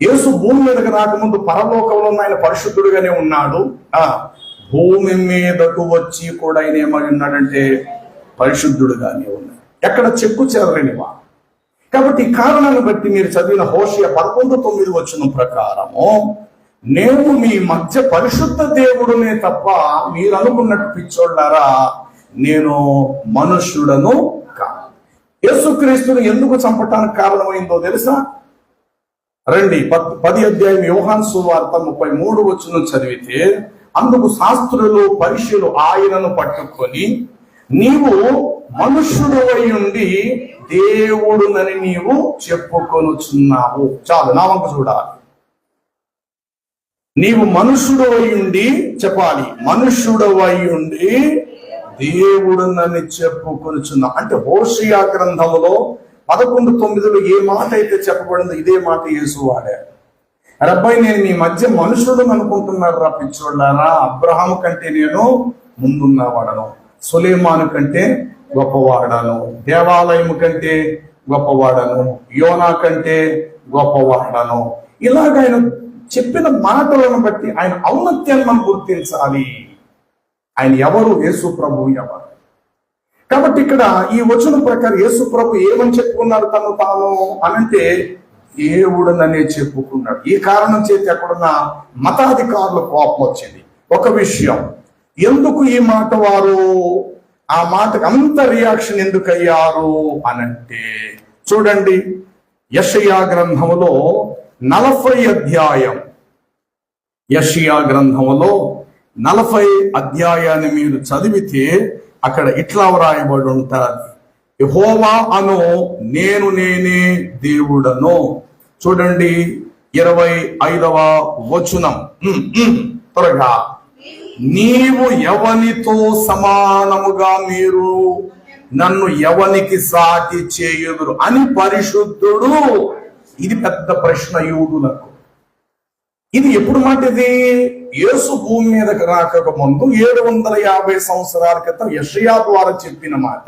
యేసు భూమి మీదకి రాకముందు పరలోకంలో ఆయన పరిశుద్ధుడుగానే ఉన్నాడు. భూమి మీదకు వచ్చి కూడా ఆయన ఏమై ఉన్నాడంటే పరిశుద్ధుడుగానే ఉన్నాడు, ఎక్కడ చెక్కు చెదరనివా. కాబట్టి ఈ కారణాన్ని బట్టి మీరు చదివిన హోషేయ 11:9 ప్రకారము, నేను మీ మధ్య పరిశుద్ధ దేవుడునే తప్ప మీరు అనుకున్నట్టు పిచ్చోళ్ళారా, నేను మనుష్యుడను కాదు. యేసుక్రీస్తుని ఎందుకు చంపటానికి కారణమైందో తెలుసా? రండి 10వ అధ్యాయం యోహాను సువార్త 33 చదివితే, అందుకు శాస్త్రులు పరిశీలు ఆయనను పట్టుకొని, నీవు మనుష్యుడు అయి ఉండి దేవుడునని నీవు చెప్పుకొనుచున్నావు. చాలు, నా వంక చూడాలి. నీవు మనుష్యుడు అయి ఉండి, చెప్పాలి, మనుష్యుడు అయి ఉండి దేవుడునని చెప్పుకొనుచున్నావు. అంటే హోషేయ గ్రంథములో 11:9 ఏ మాట అయితే చెప్పబడిందో ఇదే మాట యేసు వాడారు. అబ్బాయి, నేను మీ మధ్య మనుషుడు అనుకుంటున్నారు రా పిచ్చోళ్ళారా, అబ్రహాము కంటే నేను ముందున్నవాడను, సులేమాను కంటే గొప్పవాడను, దేవాలయము కంటే గొప్పవాడను, యోనా కంటే గొప్పవాడను. ఇలాగ ఆయన చెప్పిన మాటలను బట్టి ఆయన ఔన్నత్యాన్ని మనం గుర్తించాలి. ఆయన ఎవరు? యేసు ప్రభు ఎవరు? కాబట్టి ఇక్కడ ఈ వచనం ప్రకారం యేసు ప్రభు ఏమని చెప్పుకున్నాడు తను తాను అనంటే దేవుడననే చెప్పుకున్నాడు. ఈ కారణం చేతి ఎక్కడున్న మతాధికారుల కోపం వచ్చింది. ఒక విషయం, ఎందుకు ఈ మాట వారు ఆ మాటకు అంత రియాక్షన్ ఎందుకు అయ్యారు అనంటే, చూడండి యెషయా గ్రంథములో 40 అధ్యాయం, యెషయా గ్రంథములో 40 అధ్యాయాన్ని మీరు చదివితే అక్కడ ఇట్లా వ్రాయబడి ఉంటారు, యెహోవా అను నేను నేనే దేవుడను. చూడండి 25వ వచనం, త్వరగా, నీవు ఎవనితో సమానముగా మీరు నన్ను ఎవనికి సాటి చేయుదురు అని పరిశుద్ధుడు. ఇది పెద్ద ప్రశ్న యూదులకు. ఇది ఎప్పుడు మాట? ఇది యేసు భూమి మీదకి రాక ముందు 750 సంవత్సరాల క్రితం యెషయా ద్వారా చెప్పిన మాట.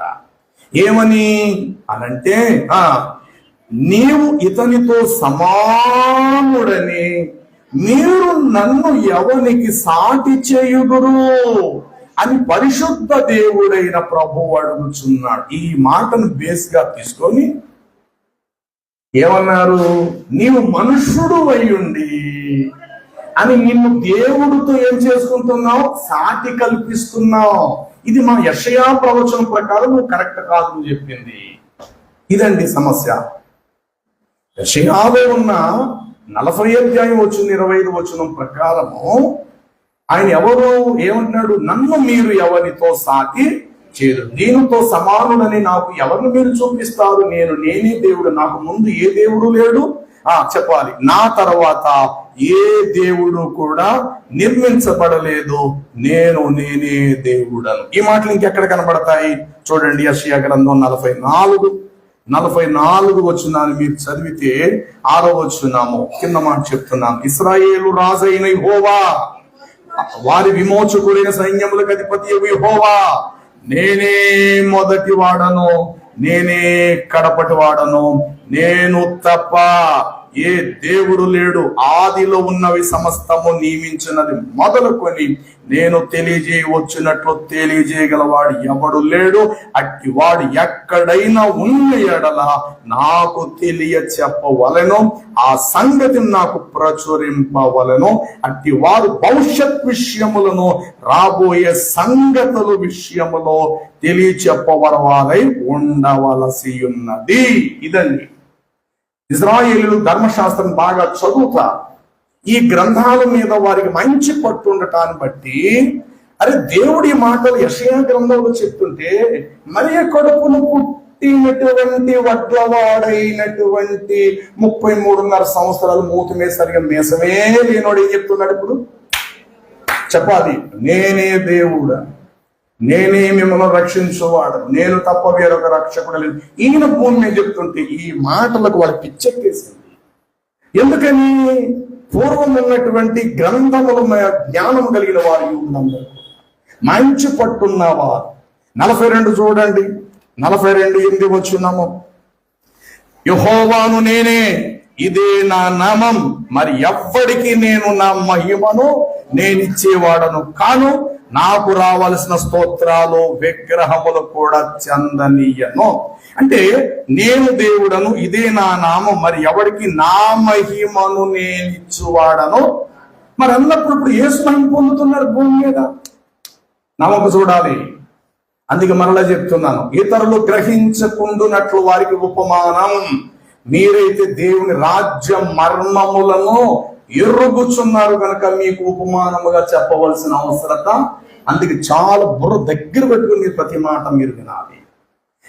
ఏమని అనంటే, నీవు ఇతనితో సమానుడని మీరు నన్ను ఎవనికి సాటి చేయుదురు అని పరిశుద్ధ దేవుడైన ప్రభువు అడుగుచున్నాడు. ఈ మాటను బేస్ గా తీసుకొని ఏమన్నారు? నీవు మనుష్యుడు అయ్యుండి అని నిన్ను దేవుడితో ఏం చేసుకుంటున్నావు? సాటి కల్పిస్తున్నావు. ఇది మా యెషయా ప్రవచనం ప్రకారం నువ్వు కరెక్ట్ కాదు నువ్వు చెప్పింది. ఇదండి సమస్య. యెషయాలో ఉన్న 40 అధ్యాయం 25 వచనం ప్రకారము ఆయన ఎవరు ఏమంటున్నాడు? నన్ను మీరు ఎవరితో సాటి చేయదు, దీనితో సమానుడని నాకు ఎవరిని మీరు చూపిస్తారు? నేనే దేవుడు, నాకు ముందు ఏ దేవుడు లేడు. చెప్పాలి, నా తర్వాత ఏ దేవుడు కూడా నిర్మించబడలేదు, నేనే దేవుడను. ఈ మాటలు ఇంకెక్కడ కనబడతాయి? చూడండి యెషయా గ్రంథం 44 వచనాన్ని మీరు చదివితే 6వ వచనము కింద మాట చెప్తున్నాను, ఇశ్రాయేలు రాజైన యెహోవా, వారి విమోచకుడైన సైన్యములకు అధిపతి యెహోవా, నేనే మొదటి వాడను, నేనే కడపటి వాడను, నేను తప్ప ఏ దేవుడు లేడు, ఆదిలో ఉన్నవి సమస్తము నియమించినది మొదలుకొని నేను తెలియజేయవచ్చునట్లు తెలియజేయగలవాడు ఎవడు లేడు, అట్టి వాడు ఎక్కడైనా ఉన్న ఎడల నాకు తెలియ చెప్పవలెను, ఆ సంగతిని నాకు ప్రచురింపవలెను, అట్టి వారు భవిష్యత్ విషయములను రాబోయే సంగతుల విషయములో తెలియచెప్పవలవారై ఉండవలసి ఉన్నది. ఇదండి ఇజ్రాయేలీలు ధర్మశాస్త్రం బాగా చదువుతా ఈ గ్రంథాల మీద వారికి మంచి పట్టు ఉండటాన్ని బట్టి అరే దేవుడి మాటలు యెషయా గ్రంథంలో చెప్తుంటే మరియ కడుపును పుట్టినటువంటి వడ్లవాడైనటువంటి 33.5 సంవత్సరాలు మూతి మీద సరిగా మీసమే లేనోడు ఏం చెప్తున్నాడు ఇప్పుడు చెప్పాలి, నేనే దేవుడా, నేనే మిమ్మల్ని రక్షించువాడు, నేను తప్ప వేరొక రక్షకుడు లేదు. ఈయన భూమి మీద చెప్తుంటే ఈ మాటలకు వాడు పిచ్చెక్కేసింది. ఎందుకని పూర్వం ఉన్నటువంటి గ్రంథముల జ్ఞానం కలిగిన వారు యూదులందరూ మంచి పట్టున్నవారు. 42 చూడండి, 42:8 వచ్చున్నాము. యెహోవాను నేనే, ఇదే నా నామం, మరి ఎవ్వడికి నేను నా మహిమను నేనిచ్చేవాడను కాను, నాకు రావలసిన స్తోత్రాలు విగ్రహములు కూడా చెందనీయను. అంటే నేను దేవుడను, ఇదే నా నామం, మరి ఎవరికి నా మహిమను నేనిచ్చువాడను. మరి అన్నప్పుడు ఇప్పుడు యేసు మహిమ పొందుతున్నాడు భూమి మీద. నమ్మకం చూడాలి. అందుకే మరలా చెప్తున్నాను, ఇతరులు గ్రహించకుండునట్లు వారికి ఉపమానం, మీరైతే దేవుని రాజ్య మర్మములను ఎరుగుచున్నారు కనుక మీకు ఉపమానముగా చెప్పవలసిన అవసరత. అందుకే చాలా బుర్ర దగ్గర పెట్టుకుని మీరు ప్రతి మాట మీరు వినాలి.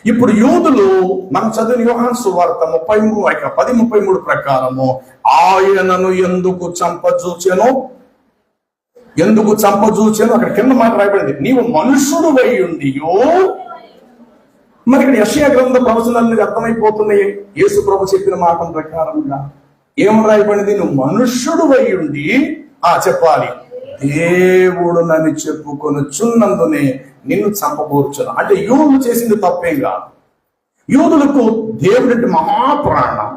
ఇప్పుడు యూదులు మనం చదివిన యోహాను సువార్త 10:33 ప్రకారము ఆయనను ఎందుకు చంపజూచెను అక్కడ కింద మాట రాయబడింది, నీవు మనుషుడు అయ్యుండియో. మరి ఇక్కడ యెషయా గ్రంథ ప్రవచనాలకు అర్థమైపోతున్నాయి. యేసు ప్రభు చెప్పిన మాట ప్రకారంగా ఏం రాయబడింది, నువ్వు మనుష్యుడు అయ్యుండి చెప్పాలి, దేవుడు నన్ను చెప్పుకొనుచున్నందునే నిన్ను చంపబోర్చును. అంటే యూదులు చేసింది తప్పేం కాదు. యూదులకు దేవుడి మహాప్రాణం,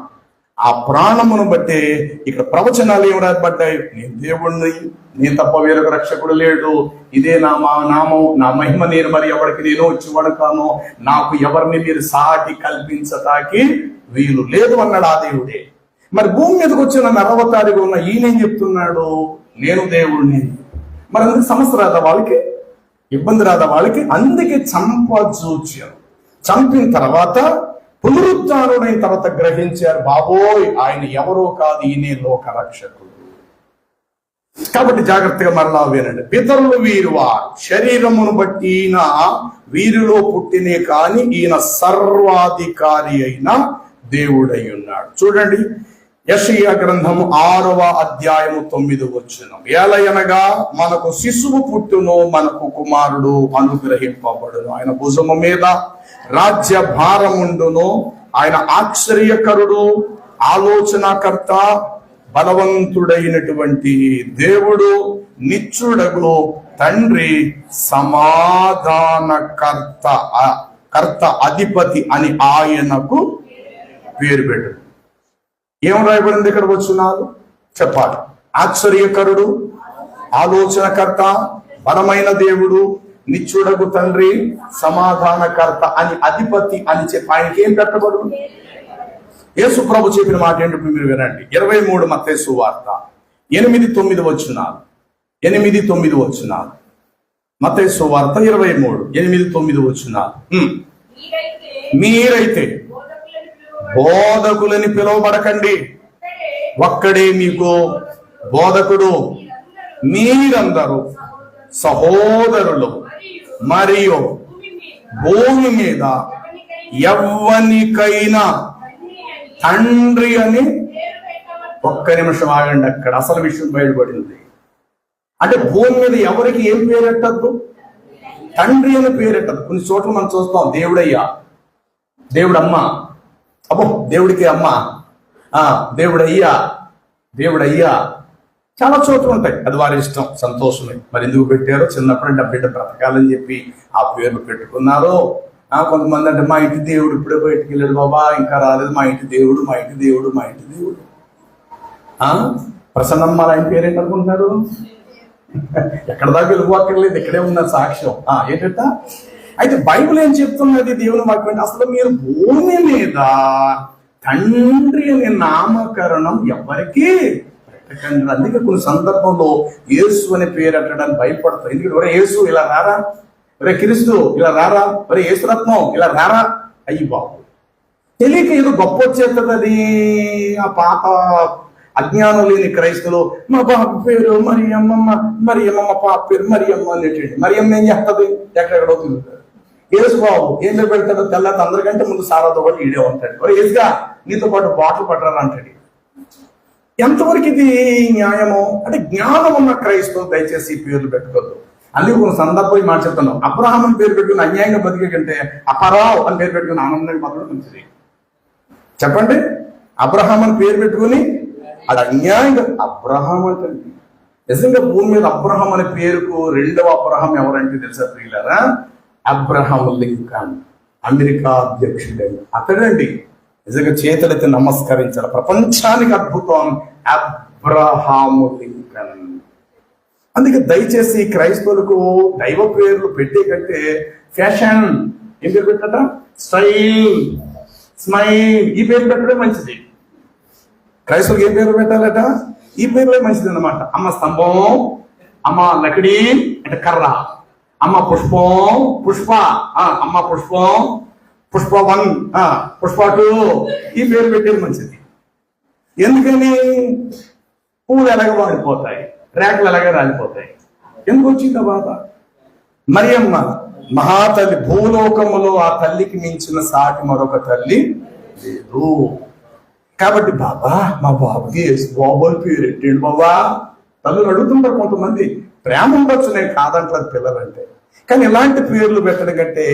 ఆ ప్రాణమును బట్టే ఇక్కడ ప్రవచనాలు ఏం రాయబడ్డాయి, నేను దేవుణ్ణి, నేను తప్ప వేరొక రక్షకుడు లేడు, ఇదే నా నామం, నా మహిమ నేను మరి ఎవరికి నేను వచ్చేవాడు కాను, నాకు ఎవరిని మీరు సాటి కల్పించటానికి వీలు లేదు అన్నాడు ఆ దేవుడే. మరి భూమి మీదకి వచ్చిన నరవతారిగా ఉన్న ఈయనేం చెప్తున్నాడు, నేను దేవుడిని. మరి అందుకు సమస్య రాదా వాళ్ళకి, ఇబ్బంది రాదా వాళ్ళకి? అందుకే చంపజూచ్యం. చంపిన తర్వాత పునరుద్ధారుడైన తర్వాత గ్రహించారు, బాబోయ్ ఆయన ఎవరో కాదు, ఈయనే లోక రక్షకుడు. కాబట్టి జాగ్రత్తగా మరలా వినండి. పితరులు వీరువారు, శరీరమును బట్టి ఈయన వీరిలో పుట్టినే కాని ఈయన సర్వాధికారి అయిన దేవుడై ఉన్నాడు. చూడండి యెషయా గ్రంథము 6:9 ఏలయనగా మనకు శిశువు పుట్టును, మనకు కుమారుడు అనుగ్రహింపబడును, ఆయన భుజము మీద రాజ్య భారముండును, ఆయన ఆశ్చర్యకరుడు, ఆలోచనాకర్త, బలవంతుడైనటువంటి దేవుడు, నిత్యుడగు తండ్రి, సమాధానకర్త, అధిపతి అని ఆయనకు పేరు పెట్టు. ఏం రాయబడింది ఇక్కడ వచ్చున్నారు చెప్పాలి. ఆశ్చర్యకరుడు, ఆలోచనకర్త, బలమైన దేవుడు, నిత్యుడగు తండ్రి, సమాధానకర్త అని అధిపతి అని చెప్పి ఆయనకి ఏం పెట్టబడు. యేసు ప్రభు చెప్పిన మాట ఏంటి మీరు వినండి. 23 మత్తయి సువార్త 8-9 వచనాలు. మత్తయి సువార్త 23:8-9 వచనాలు. మీరైతే బోధకులని పిలువబడకండి, ఒక్కడే మీకు బోధకుడు, మీరందరూ సహోదరులు, మరియు భూమి మీద ఎవ్వనికైనా తండ్రి అని. ఒక్క నిమిషం ఆగండి, అక్కడ అసలు విషయం బయటపడింది. అంటే భూమి మీద ఎవరికి ఏం పేరెట్టద్దు, తండ్రి అని పేరెట్టదు. కొన్ని చోట్ల మనం చూస్తాం దేవుడయ్యా, దేవుడమ్మ, అబ్బో దేవుడికి అమ్మ, దేవుడయ్యా చాలా చోట్ల ఉంటాయి. అది వారి ఇష్టం, సంతోషమే. మరి ఎందుకు పెట్టారో, చిన్నప్పుడు బిడ్డ బ్రతకాలని చెప్పి ఆ పేర్లు పెట్టుకున్నారో. కొంతమంది అంటే మా ఇంటి దేవుడు ఇప్పుడే బయటికి వెళ్ళాడు బాబా, ఇంకా రాలేదు, మా ఇంటి దేవుడు. ప్రసన్నమ్మ ఆయన పేరేంటి అనుకుంటున్నారు? ఎక్కడ దాకా వెళ్ళిపోక్కర్లేదు, ఇక్కడే ఉన్న సాక్ష్యం. ఏంటంట అయితే బైబిల్ ఏం చెప్తున్నది, దేవుని వాక్యం, అసలు మీరు భూమి మీద తండ్రి అనే నామకరణం ఎవరికి పెట్టకండి. అందుకే కొన్ని సందర్భంలో యేసు అనే పేరు పెట్టడానికి భయపడతారు. ఎందుకంటే ఒరే యేసు ఇలా రారా, ఒరే క్రీస్తు ఇలా రారా, ఒరే యేసురత్నం ఇలా రారా, అయ్యి బాబు తెలియక ఏదో గొప్ప వచ్చేస్తుంది అది. ఆ పాత అజ్ఞానం లేని క్రైస్తవులు మా బాబు పేరు మరియమ్మ పాప పేరు మరియమ్మ అనేటండి. మరియమ్మ ఏం చేస్తుంది? ఎక్కడెక్కడో తిరుగుతాడు. యేసు బాబు ఏం పెడతాడు? తెల్లారి అందరికంటే ముందు సారాతో పాటు ఈడే ఉంటాడు. ఏసుగా నీతో పాటు బాటలు పట్టరా అంటాడు. ఎంతవరకు ఇది న్యాయము? అంటే జ్ఞానం ఉన్న క్రైస్తవులు దయచేసి ఈ పేర్లు పెట్టుకోవద్దు. అందుకే కొన్ని సందర్భం మాట చెప్తున్నాం. అబ్రహాం అని పేరు పెట్టుకుని అన్యాయంగా బతికే కంటే అపరావ్ అని పేరు పెట్టుకుని ఆనందంగా బతకడం మంచిది. చెప్పండి, అబ్రహాం అని పేరు పెట్టుకుని అది అన్యాయంగా అబ్రహాం అంటే నిజంగా భూమి మీద అబ్రహాం అనే పేరుకు రెండవ అబ్రహాం ఎవరంటే తెలుసా ప్రియులారా? అబ్రహాం లింకన్, అమెరికా అధ్యక్షుడండి. అతడండి నిజంగా చేతులైతే నమస్కరించాలి. ప్రపంచానికి అద్భుతం అబ్రహాము లింకన్. అందుకే దయచేసి క్రైస్తవులకు దైవ పేర్లు పెట్టే కంటే ఫ్యాషన్ ఏం పేరు పెట్టట, స్టైల్, స్మైల్ ఈ పేరు పెట్టడం మంచిది. క్రైస్తవులకు ఏం పేరు పెట్టాలట? ఈ పేర్లే మంచిది అన్నమాట. అమ్మ స్తంభం, అమ్మ లకడి అంటే కర్ర, అమ్మ పుష్పం పుష్ప, అమ్మ పుష్పం పుష్ప 1, పుష్ప 2 ఈ పేరు పెట్టేది మంచిది. ఎందుకని? పూలు ఎలాగ వాడిపోతాయి, రేఖలు ఎలాగ రాలిపోతాయి. ఎందుకు వచ్చింది ఆ బాధ? మరియమ్మ మహాతల్లి, భూలోకములో ఆ తల్లికి మించిన సాటి మరొక తల్లి లేదు. కాబట్టి బాబా మా బాబుకి బాబోలు పేరు ఎట్టేడు బాబా తల్లులు అడుగుతుంటారు కొంతమంది. ప్రేమ ఉండొచ్చు, నేను కాదంటారు పిల్లలంటే. కానీ ఇలాంటి పేర్లు పెట్టడం కంటే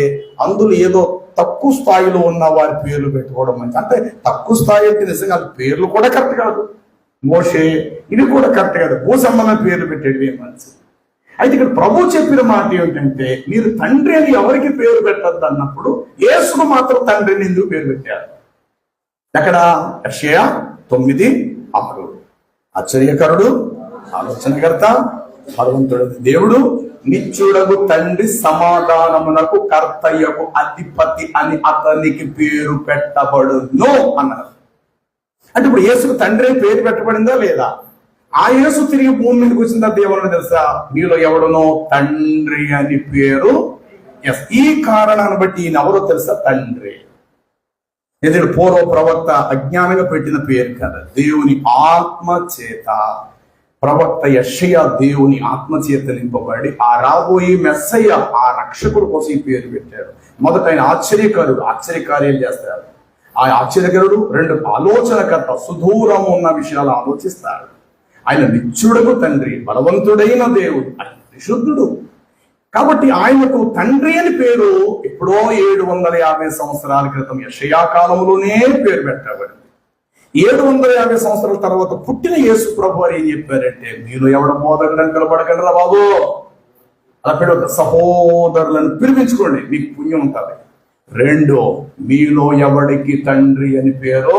అందులో ఏదో తక్కువ స్థాయిలో ఉన్న వారి పేర్లు పెట్టుకోవడం మంచి. అంటే తక్కువ స్థాయి అంటే నిజంగా పేర్లు కూడా కరెక్ట్ కాదు. మోషే ఇది కూడా కరెక్ట్ కాదు. భూ సంబంధం పేర్లు పెట్టేది మంచిది. అయితే ఇక్కడ ప్రభు చెప్పిన మాట ఏమిటంటే మీరు తండ్రి అని ఎవరికి పేరు పెట్టద్దు అన్నప్పుడు యేసుకు మాత్రం తండ్రిని ఎందుకు పేరు పెట్టారు? అక్కడ యెషయా 9:6 ఆశ్చర్యకరుడు, ఆలోచనకర్త, భగవంతుడు దేవుడు, నిత్యుడగు తండ్రి, సమాధానమునకు కర్తయ్యకు అధిపతి అని అతనికి పేరు పెట్టబడును అన్నారు. అంటే ఇప్పుడు యేసుకు తండ్రి పేరు పెట్టబడిందా లేదా? ఆ యేసు తిరిగి భూమి మీదకి వచ్చిందా దేవుని తెలుసా? మీలో ఎవడనో తండ్రి అని పేరు. ఈ కారణాన్ని బట్టి ఈయన ఎవరో తెలుసా? తండ్రి. ఎందుకంటే పూర్వ ప్రవక్త అజ్ఞానంగా పెట్టిన పేరు కదా, దేవుని ఆత్మ చేత ప్రవక్త యెషయా దేవుని ఆత్మ చేత నింపబడి ఆ రాబోయే మెస్సయ్య, ఆ రక్షకుడు కోసం ఈ పేరు పెట్టాడు. మొదట ఆయన ఆశ్చర్యకరుడు, ఆశ్చర్యకార్యాలు చేస్తాడు. ఆ ఆశ్చర్యకరుడు. 2 ఆలోచనకర్త, సుదూరం ఉన్న విషయాలు ఆలోచిస్తాడు. ఆయన నిత్యుడకు తండ్రి, బలవంతుడైన దేవుడు, ఆయన పరిశుద్ధుడు. కాబట్టి ఆయనకు తండ్రి అని పేరు ఎప్పుడో 750 సంవత్సరాల క్రితం యెషయా కాలంలోనే పేరు పెట్టబడింది. 750 సంవత్సరాల తర్వాత పుట్టిన యేసు ప్రభు వారు ఏం చెప్పారంటే, మీలో ఎవడ బోధకుడని కలబడకండి రా బాబు, అలా పెట్టవద్దు, సహోదరులను పిలిపించుకోండి, మీకు పుణ్యం ఉంటుంది. 2 మీలో ఎవడికి తండ్రి అని పేరు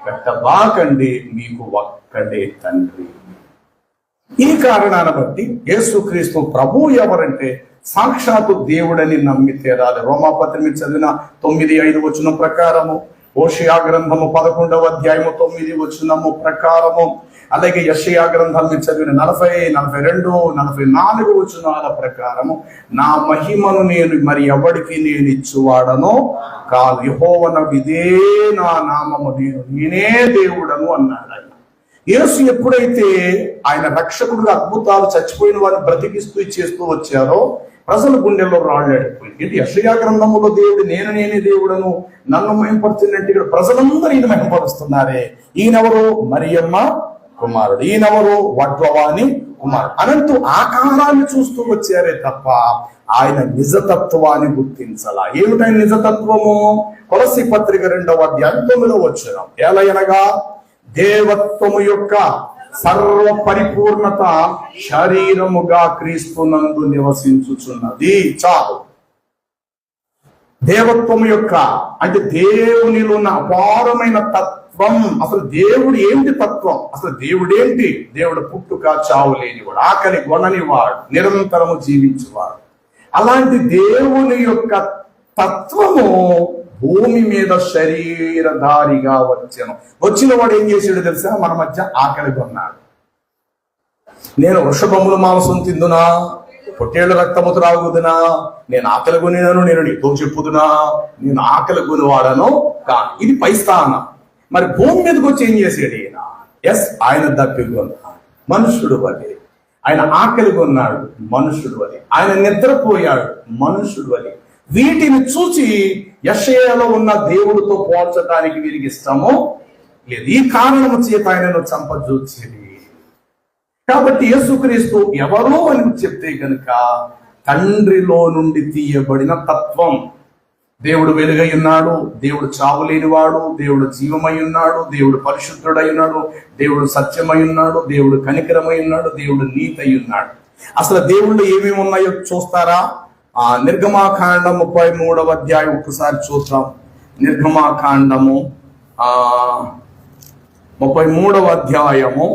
పెట్టబాకండి, మీకు ఒక్కడే తండ్రి. ఈ కారణాన్ని బట్టి యేసుక్రీస్తు ప్రభు ఎవరంటే సాక్షాత్తు దేవుడని నమ్మి తీరాలి. రోమాపత్రిక మీద చదివిన 9:5 వచనం ప్రకారము, హోషేయ గ్రంథము 11వ అధ్యాయము 9 వచనము ప్రకారము, అలాగే యెషయా గ్రంథం మీద చదివిన 40, 42, 44 వచనాల ప్రకారము, నా మహిమను నేను మరి ఎవరికి నేను ఇచ్చువాడనో కాదు, యెహోవానకు ఇదే నా నామము, నేనే దేవుడను అన్నాడు ఆయన. యేసు ఎప్పుడైతే ఆయన రక్షకుడుగా అద్భుతాలు, చచ్చిపోయిన వారిని బ్రతికిస్తూ చేస్తూ వచ్చారో ప్రజల గుండెల్లో రాళ్ళేడిపోయింది. ఏంటి యెషయా గ్రంథములో దేవుడు నేనే దేవుడను నన్ను మహింపరుచున్నట్టు ఇక్కడ ప్రజలందరూ ఈయన మహింపరుస్తున్నారే. ఈయనెవరు? మరియమ్మ కుమారుడు. ఈయనెవరు? వడ్లవాని కుమారుడు. అనంతు ఆకారాన్ని చూస్తూ వచ్చారే తప్ప ఆయన నిజతత్వాన్ని గుర్తించాల. ఏమిటైన నిజతత్వము? కొలస్సీ పత్రిక 2వ అధ్యాయం 9వ వచనం, ఎలయనగా దేవత్వము యొక్క సర్వ పరిపూర్ణత శరీరముగా క్రీస్తునందు నివసించుచున్నది. చాలు. దేవత్వము యొక్క అంటే దేవునిలో ఉన్న అపారమైన తత్వం. అసలు దేవుడు ఏంటి తత్వం? అసలు దేవుడేంటి? దేవుడు పుట్టుక చావు లేనివాడు, ఆకలి కొననివాడు, నిరంతరము జీవించేవాడు. అలాంటి దేవుని యొక్క తత్వము భూమి మీద శరీరధారిగా వచ్చిన వాడు ఏం చేసాడు తెలుసా? మన మధ్య ఆకలి కొన్నాడు. నేను వృషభముల మాంసం తిందునా, పొట్టేళ్ల రక్తము త్రాగుదునా, నేను ఆకలి కొనినను నేను నీతో చెప్పుదునా, నేను ఆకలి కొనివాడను కా. ఇది పై స్థానం. మరి భూమి మీదకి వచ్చి ఏం చేసాడు ఈయన? ఆయన దప్పికొన్నాడు, మనుషుడు వలె. ఆయన ఆకలి కొన్నాడు, మనుషుడు వలె. ఆయన నిద్రపోయాడు, మనుషుడు వలె. వీటిని చూసి యెషయాలో ఉన్న దేవుడితో పోల్చడానికి వీరికి ఇష్టమో లేదు. ఈ కారణము చేత ఆయనను చంపజూచేది. కాబట్టి యేసుక్రీస్తు ఎవరో అని చెప్తే కనుక తండ్రిలో నుండి తీయబడిన తత్వం. దేవుడు వెలుగై ఉన్నాడు, దేవుడు చావులేనివాడు, దేవుడు జీవమై ఉన్నాడు, దేవుడు పరిశుద్ధుడై ఉన్నాడు, దేవుడు సత్యమై ఉన్నాడు, దేవుడు కనికరమై ఉన్నాడు, దేవుడు నీతి అయి ఉన్నాడు. అసలు దేవుళ్ళు ఏమేమి ఉన్నాయో చూస్తారా? నిర్గమాకాండం 33వ అధ్యాయం ఒకసారి చూద్దాం. నిర్గమాకాండము 33వ అధ్యాయము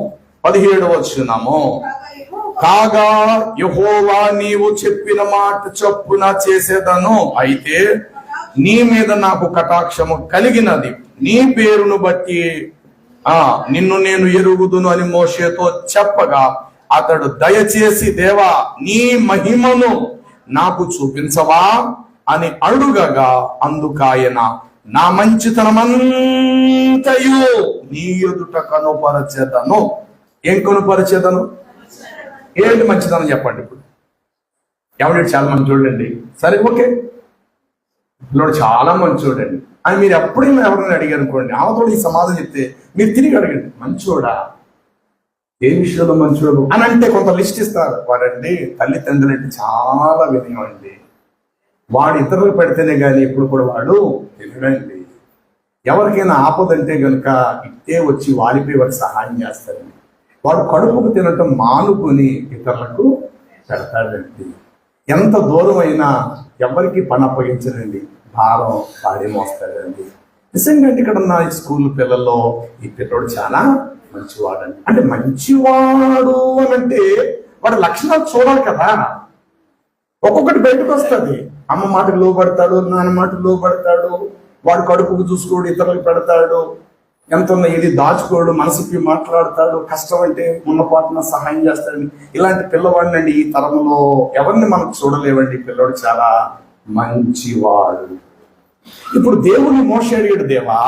17వ వచనము. కాగా యెహోవా నీవు చెప్పిన మాట చొప్పున చేసేదను, అయితే నీ మీద నాకు కటాక్షము కలిగినది, నీ పేరును బట్టి నిన్ను నేను ఎరుగుదును అని మోషేతో చెప్పగా, అతడు దయచేసి దేవా నీ మహిమను నాకు చూపించవా అని అడుగగా, అందుకాయన నా మంచితనమంతయు నీ ఎదుట కనుపరచెదను. ఏం కనుపరచెదను? ఏంటి మంచితనం చెప్పండి. ఇప్పుడు ఎవడు చాలా మంచి చూడండి, సరే ఓకే, పిల్లడు చాలా మంచి చూడండి అని మీరు ఎప్పుడైనా ఎవరైనా అడిగారు అనుకోండి, ఆమెతో ఈ సమాధానం చెప్తే మీరు తిరిగి అడగండి, మంచోడా, ఏ విషయంలో మంచోడు అని అంటే కొంత లిస్ట్ ఇస్తారు. వాడండి తల్లిదండ్రులు అంటే చాలా వినయం అండి, వాడు ఇతరులకు పెడితేనే కానీ ఎప్పుడు కూడా వాడు తెలియడండి, ఎవరికైనా ఆపదంటే కనుక ఇట్టే వచ్చి వాలిపోయి వారికి సహాయం చేస్తారండి, వాడు కడుపుకు తినటం మానుకొని ఇతరులకు పెడతాడండి, ఎంత దూరం అయినా ఎవరికి పని అప్పగించడండి, భారం పాడి మోస్తాడండి. నిజంగా ఇక్కడ ఉన్న స్కూల్ పిల్లల్లో ఈ పిల్లడు చాలా మంచివాడండి. అంటే మంచివాడు అని అంటే వాడి లక్షణాలు చూడాలి కదా, ఒక్కొక్కటి బయటకు వస్తుంది. అమ్మ మాటకు లోబడతాడు, నాన్న మాటకు లోబడతాడు, వాడు కడుపుకు చూసుకోడు, ఇతరులకు పెడతాడు, ఎంత ఉన్న ఇది దాచుకోడు, మనసుకి మాట్లాడతాడు, కష్టం అంటే ఉన్నపాటున సహాయం చేస్తాడు. ఇలాంటి పిల్లవాడిని అండి ఈ తరంలో ఎవరిని మనకు చూడలేవండి. పిల్లవాడు చాలా మంచివాడు. ఇప్పుడు దేవుని మోషే అడిగాడు, దేవా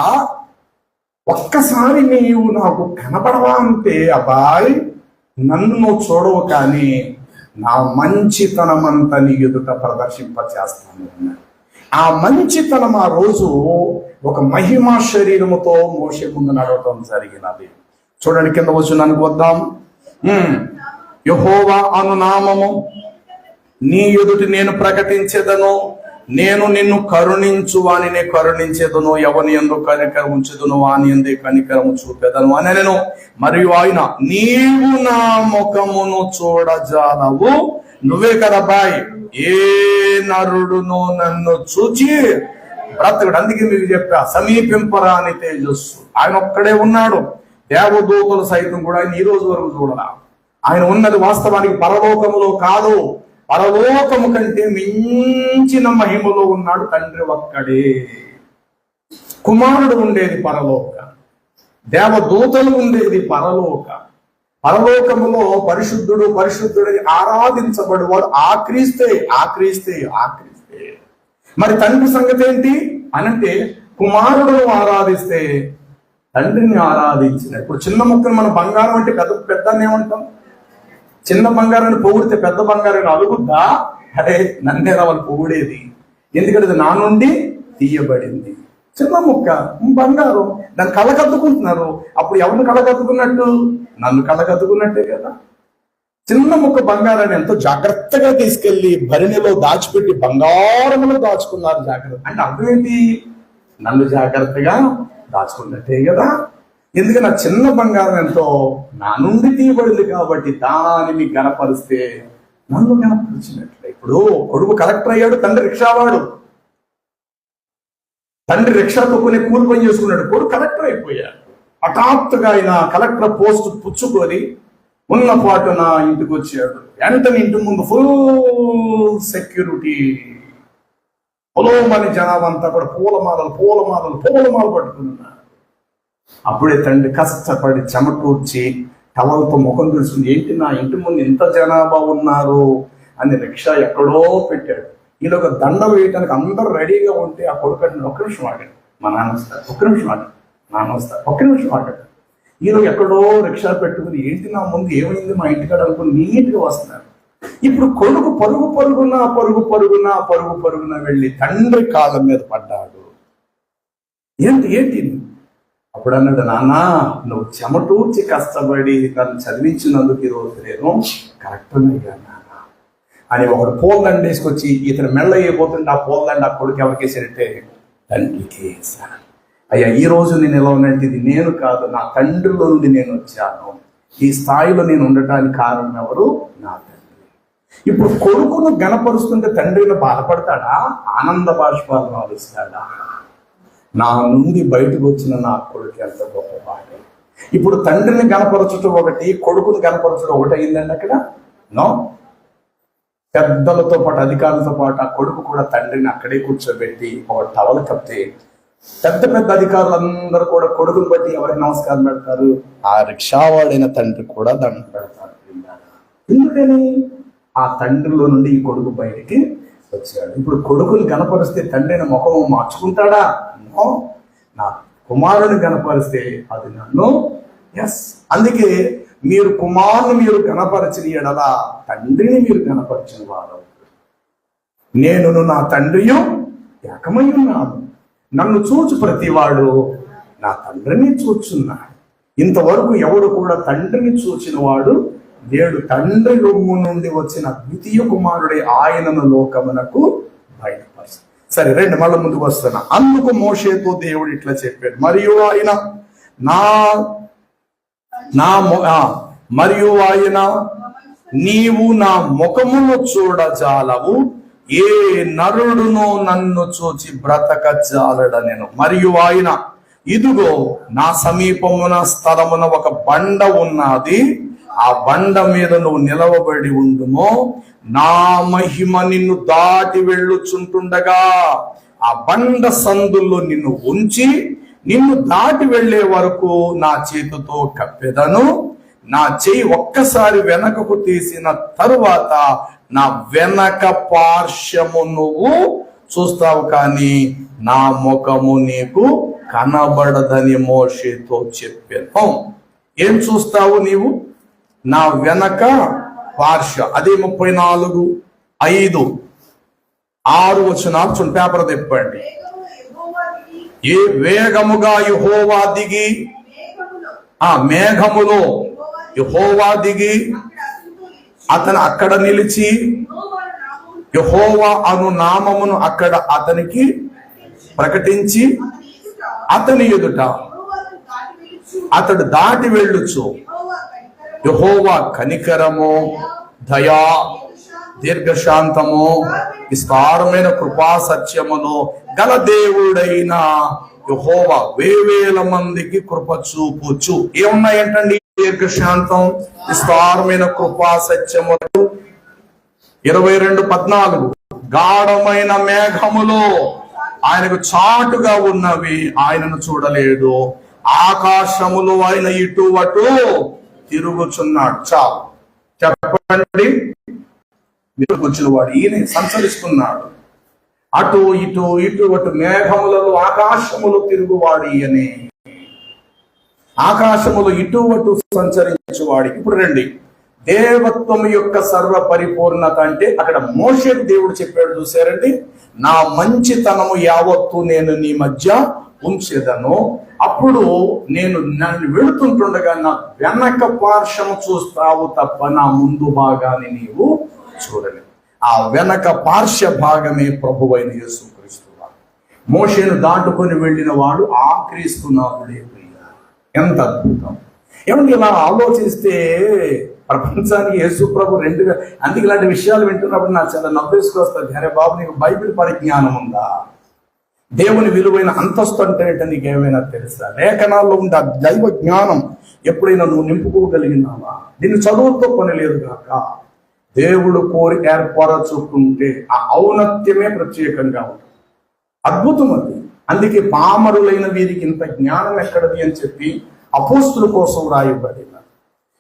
ఒక్కసారి నీవు నాకు కనపడవా అంటే, అబ్బాయి నన్ను నువ్వు చూడవు కానీ నా మంచితనమంతా నీ ఎదుట ప్రదర్శింప చేస్తాను అన్నాడు. ఆ మంచితనం ఆ రోజు ఒక మహిమా శరీరముతో మోషే ముందు నడవటం జరిగినది. చూడండి, కింద వచనానికి వద్దాం. యెహోవా అను నామము నీ ఎదుటి నేను ప్రకటించేదను, నేను నిన్ను కరుణించు వానినే కరుణించేదను, ఎవని యందు కనికరం ఉంచెదను వాని యందే కనికరము చూపెదను అని నేను. మరియు ఆయన, నీవు నా ముఖమును చూడజాలవు, నువ్వే కదా బాయ్, ఏ నరుడును నన్ను చూచి బ్రతకడు. అందుకే మీకు చెప్పా, సమీపింపరాని తేజస్సు ఆయన ఒక్కడే ఉన్నాడు. దేవదూతలు సైతం కూడా ఆయన ఈ రోజు వరకు చూడరా. ఆయన ఉన్నది వాస్తవానికి పరలోకములో కాదు, పరలోకము కంటే మించిన మహిమలో ఉన్నాడు. తండ్రి ఒక్కడే, కుమారుడు ఉండేది పరలోక, దేవదూతలు ఉండేది పరలోక. పరలోకములో పరిశుద్ధుడు పరిశుద్ధుడని ఆరాధించబడేవాడు ఆ క్రీస్తే, ఆ క్రీస్తే, ఆ క్రీస్తే. మరి తండ్రి సంగతి ఏంటి అనంటే, కుమారుడును ఆరాధిస్తే తండ్రిని ఆరాధించిన. ఇప్పుడు చిన్న ముక్కను మన బంగారం అంటే పెద్ద పెద్ద ఏమంటాం, చిన్న బంగారాన్ని పొగిడితే పెద్ద బంగారాన్ని అలుగుద్దా? అరే నన్నేరా వాళ్ళు పొగిడేది, ఎందుకంటే నా నుండి తీయబడింది. చిన్న ముక్క బంగారం, దాన్ని కళ్ళకద్దుకుంటున్నారు. అప్పుడు ఎవరిని కళ్ళకద్దుకున్నట్టు? నన్ను కళ్ళకద్దుకున్నట్టే కదా. చిన్న ముక్క బంగారాన్ని ఎంతో జాగ్రత్తగా తీసుకెళ్లి భరిణిలో దాచిపెట్టి బంగారంలో దాచుకున్నారు. జాగ్రత్త అంటే అర్థం ఏంటి? నన్ను జాగ్రత్తగా దాచుకున్నట్టే కదా. ఎందుకంటే ఆ చిన్న బంగారం ఎంతో నా నుండి తీయబడింది కాబట్టి దానిని గణపరిస్తే నన్ను గణపరిచినట్లే. ఇప్పుడు కొడుకు కలెక్టర్ అయ్యాడు, తండ్రి రిక్షావాడు. తండ్రి రిక్షా తొక్కునే కూలి పని చేసుకున్నాడు, కొడుకు కలెక్టర్ అయిపోయాడు. హఠాత్తుగా ఆయన కలెక్టర్ పోస్ట్ పుచ్చుకొని ఉన్న పాటున ఇంటికి వచ్చాడు. వెంటనే ఇంటి ముందు ఫుల్ సెక్యూరిటీ, పొలమని జనాభా అంతా కూడా పూలమాలలు పూలమాలలు పూలమాల పట్టుకున్నారు. అప్పుడే తండ్రి కష్టపడి చెమటూర్చి టవల్తో ముఖం తుడుచుకుని, ఏంటి నా ఇంటి ముందు ఇంత జనాభా ఉన్నారు, అని రిక్షా ఎక్కడో పెట్టాడు. ఈయన ఒక దండ వేయటానికి అందరూ రెడీగా ఉంటే ఆ కొడుకు ఒక్క నిమిషం ఆగాడు, మా నాన్న వస్తారు, ఒక్క నిమిషం ఆగాడు, నాన్న వస్తారు, ఒక్క నిమిషం ఆగాడు. ఈయన ఎక్కడో రిక్షా పెట్టుకుని ఏంటి నా ముందు ఏమైంది మా ఇంటికాడ అనుకుని నీట్గా వస్తున్నారు. ఇప్పుడు కొడుకు పరుగు పరుగున వెళ్ళి తండ్రి కాళ్ళ మీద పడ్డాడు. ఏంటి అప్పుడు అన్నాడు, నాన్న నువ్వు చెమటూర్చి కష్టపడి నన్ను చదివించినందుకు ఈరోజు నేను కరెక్ట్ నాన్న అని ఒకడు పోల్దండ వేసుకొచ్చి ఇతను మెల్ల అయిపోతుంటే ఆ పోల్దండ ఆ కొడుకు ఎవరికేసాడంటే తండ్రికి వేసాను. అయ్యా ఈ రోజు నేను ఎలా ఉన్నట్టు ఇది నేను కాదు, నా తండ్రిలో నుండి నేను వచ్చాను. ఈ స్థాయిలో నేను ఉండటానికి కారణం ఎవరు? నా తండ్రి. ఇప్పుడు కొడుకును గణపరుస్తుంటే తండ్రిని బాధపడతాడా? ఆనంద బాష్పాలు ఆలోచిస్తాడా? నా నుండి బయటకు వచ్చిన నా కొడుకు ఎంత గొప్ప పాట. ఇప్పుడు తండ్రిని గణపరచడం ఒకటి, కొడుకుని గణపరచడం ఒకటి అయిందండి అక్కడ. నో, పెద్దలతో పాటు అధికారులతో పాటు ఆ కొడుకు కూడా తండ్రిని అక్కడే కూర్చోబెట్టి ఒక టవల్ కప్పితే పెద్ద అధికారులందరూ కూడా కొడుకుని బట్టి ఎవరికి నమస్కారం పెడతారు? ఆ రిక్షావాడైన తండ్రి కూడా దండం పెడతారు. ఎందుకని? ఆ తండ్రిలో నుండి ఈ కొడుకు బయటికి వచ్చాడు. ఇప్పుడు కొడుకుని గణపరిస్తే తండ్రిని ముఖం మార్చుకుంటాడా? నా కుమారుని గణపరిస్తే అది నన్ను. ఎస్, అందుకే మీరు కుమారుని మీరు గణపరచిన ఎడల తండ్రిని మీరు గణపరిచిన వారు. నేను నా తండ్రియు ఏకమై ఉన్నాను, నన్ను చూచు ప్రతివాడు నా తండ్రిని చూచున్నాడు. ఇంతవరకు ఎవడు కూడా తండ్రిని చూచిన వాడు నేడు తండ్రి రొమ్ము నుండి వచ్చిన ద్వితీయ కుమారుడే ఆయనను లోకమునకు బయలుపరచు. సరే రండి, మళ్ళీ ముందుకు వస్తున్నా. అందుకు మోషేతో దేవుడు ఇట్లా చెప్పాడు, మరియు ఆయన నీవు నా ముఖమును చూడజాలవు, ఏ నరుడునో నన్ను చూచి బ్రతక జాలడనెను. మరియు ఆయన, ఇదిగో నా సమీపమున స్థలమున ఒక బండ ఉన్నది, ఆ బండ మీద నువ్వు నిలవబడి ఉండుమో, నా మహిమ నిన్ను దాటి వెళ్ళుచుంటుండగా ఆ బండ సందుల్లో నిన్ను ఉంచి నిన్ను దాటి వెళ్లే వరకు నా చేతితో కప్పెదను. నా చెయ్యి ఒక్కసారి వెనకకు తీసిన తరువాత నా వెనక పార్శ్వము నువ్వు చూస్తావు, కానీ నా ముఖము నీకు కనబడదని మోషేతో చెప్పాను. ఏం చూస్తావు నీవు? నా వెనక పార్శ్వ. అదే 34:5-6 వచనాలు చూడండి, పేపర్ తిప్పండి. ఏ వేగముగా యెహోవా దిగి, ఆ మేఘములో యెహోవా దిగి అతను అక్కడ నిలిచి యెహోవా అను నామమును అక్కడ అతనికి ప్రకటించి అతని ఎదుట అతడు దాటి వెళ్ళుచు యెహోవా కనికరము, దయా, దీర్ఘశాంతము, విస్తారమైన కృపా సత్యమును గల దేవుడైన యెహోవా వేవేల మందికి కృప చూపుచు. ఏమున్నాయంటండి? దీర్ఘశాంతం, విస్తారమైన కృపా సత్యములు. 22:14 గాఢమైన మేఘములో ఆయనకు చాటుగా ఉన్నవి ఆయనను చూడలేదు, ఆకాశములో ఆయన ఇటు అటు తిరుగుచున్నాడు. చాలు చెప్పండి, మీరు వచ్చిన వాడు ఈయన సంచరిస్తున్నాడు. అటు ఇటు అటు మేఘములలో ఆకాశములు తిరుగువాడు ఈయనే, ఆకాశములు ఇటు అటు సంచరించువాడు. ఇప్పుడు రండి, దేవత్వం యొక్క సర్వ పరిపూర్ణత అంటే అక్కడ మోషేకు దేవుడు చెప్పాడు చూసారండి, నా మంచితనము యావత్తు నేను నీ మధ్య ఉంచెదను. అప్పుడు నేను నన్ను వెళుతుంటుండగా నా వెనక పార్శ్వము చూస్తావు తప్ప నా ముందు భాగాన్ని నీవు చూడలేవు. ఆ వెనక పార్శ్వ భాగమే ప్రభువైన యేసుక్రీస్తు. మోషేను దాటుకొని వెళ్ళిన వాడు ఆ క్రీస్తునాథుడే. ఎంత అద్భుతం! ఏమంటే ఇలా ఆలోచిస్తే ప్రపంచానికి యేసు ప్రభు అందుకే ఇలాంటి విషయాలు వింటున్నప్పుడు నాకు చాలా నవ్వేసుకొస్తుంది. అరే బాబు, నీకు బైబిల్ పరిజ్ఞానం ఉందా? దేవుని విలువైన అంతస్తు అంటే నీకు ఏమైనా తెలుసా? లేఖనాల్లో ఉండే దైవ జ్ఞానం ఎప్పుడైనా నువ్వు నింపుకోగలిగినావా? దీన్ని చదువుతో పని లేదు కాక దేవుడు కోరి ఏర్పరచుకుంటే ఆ ఔన్నత్యమే ప్రత్యేకంగా ఉంటుంది. అద్భుతం అది. అందుకే పామరులైన వీరికి ఇంత జ్ఞానం ఎక్కడది అని చెప్పి అపోస్తుల కోసం రాయబడినారు.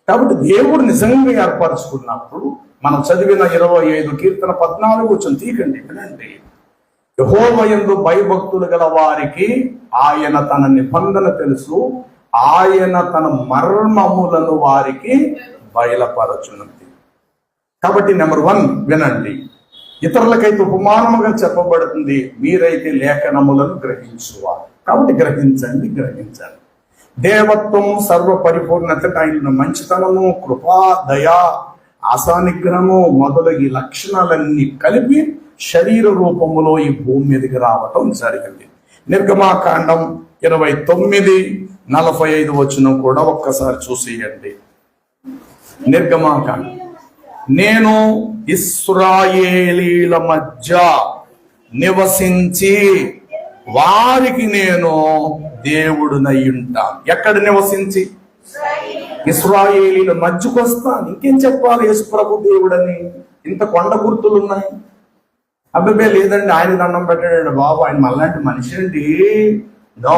కాబట్టి దేవుడు నిజంగా ఏర్పరచుకున్నప్పుడు మనం చదివిన 25 కీర్తన 14 వచ్చింది, తీకండి వినండి. యెహోవా యందు భయభక్తులు గల వారికి ఆయన తన నిబంధన తెలుసు, ఆయన తన మర్మములను వారికి బయలుపరచునుంది. కాబట్టి నెంబర్ 1 వినండి. ఇతరులకైతే ఉపమానముగా చెప్పబడుతుంది, మీరైతే లేఖనములను గ్రహించువారు. కాబట్టి గ్రహించండి. దేవత్వం, సర్వ పరిపూర్ణత, ఆయన మంచితనము, కృపా, దయా, ఆశానిగ్రహము మొదలు ఈ లక్షణాలన్నీ కలిపి శరీర రూపములో ఈ భూమి మీదకి రావటం జరిగింది. నిర్గమాకాండం 29:45 వచనం కూడా ఒక్కసారి చూసేయండి. నిర్గమాకాండం, నేను ఇశ్రాయేలీల మధ్య నివసించి వారికి నేను దేవుడునై ఉంటాను. ఎక్కడ నివసించి? ఇశ్రాయేలీల మధ్యకు వస్తాను. ఇంకేం చెప్పాలి? యేసు ప్రభు దేవుడని. ఇంత కొండ గుర్తులు ఉన్నాయి. అబ్బాయి లేదండి, ఆయన దండం పెట్టాడు బాబు, ఆయన మళ్ళాంటి మనిషి అండి. నో,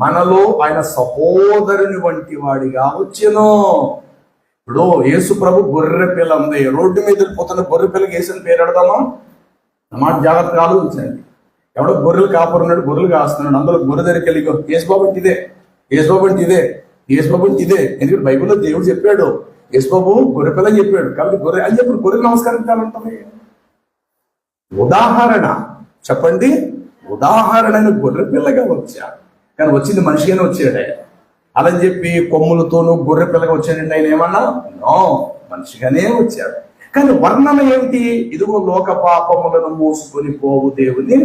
మనలో ఆయన సహోదరుని వంటి వాడిగా వచ్చెను. ఇప్పుడు యేసు ప్రభు గొర్రె పిల్ల ఉంది, రోడ్డు మీద పోతున్న గొర్రె పిల్లకి వేసిన పేరు పెడదామా? మాట జాగ్రత్తగా ఆలోచించండి. ఎవడో గొర్రెలు కాపురున్నాడు, గొర్రెలు కాస్తున్నాడు, అందులో గొర్రె దగ్గరికి వెళ్ళి యేసుబాబు అంటే ఇదే, యేసుబాబు అంటే ఇదే, యేసుబాబు అంటే ఇదే. ఎందుకంటే బైబిల్లో దేవుడు చెప్పాడు, యేసుబాబు గొర్రె పిల్ల అని చెప్పాడు. కాబట్టి గొర్రె అని చెప్పి గొర్రెలు నమస్కరించాలంటుంది. ఉదాహరణ చెప్పండి, ఉదాహరణను గొర్రె పిల్లగా వచ్చాడు, కానీ వచ్చింది మనిషిగానే వచ్చాడు ఆయన. అలా చెప్పి కొమ్ములతోనూ గొర్రె పిల్లగా వచ్చాడండి ఆయన ఏమన్నా? నో, మనిషిగానే వచ్చాడు. కానీ వర్ణన ఏమిటి? ఇదిగో లోక పాపములను మోసుకొని పోవు దేవుని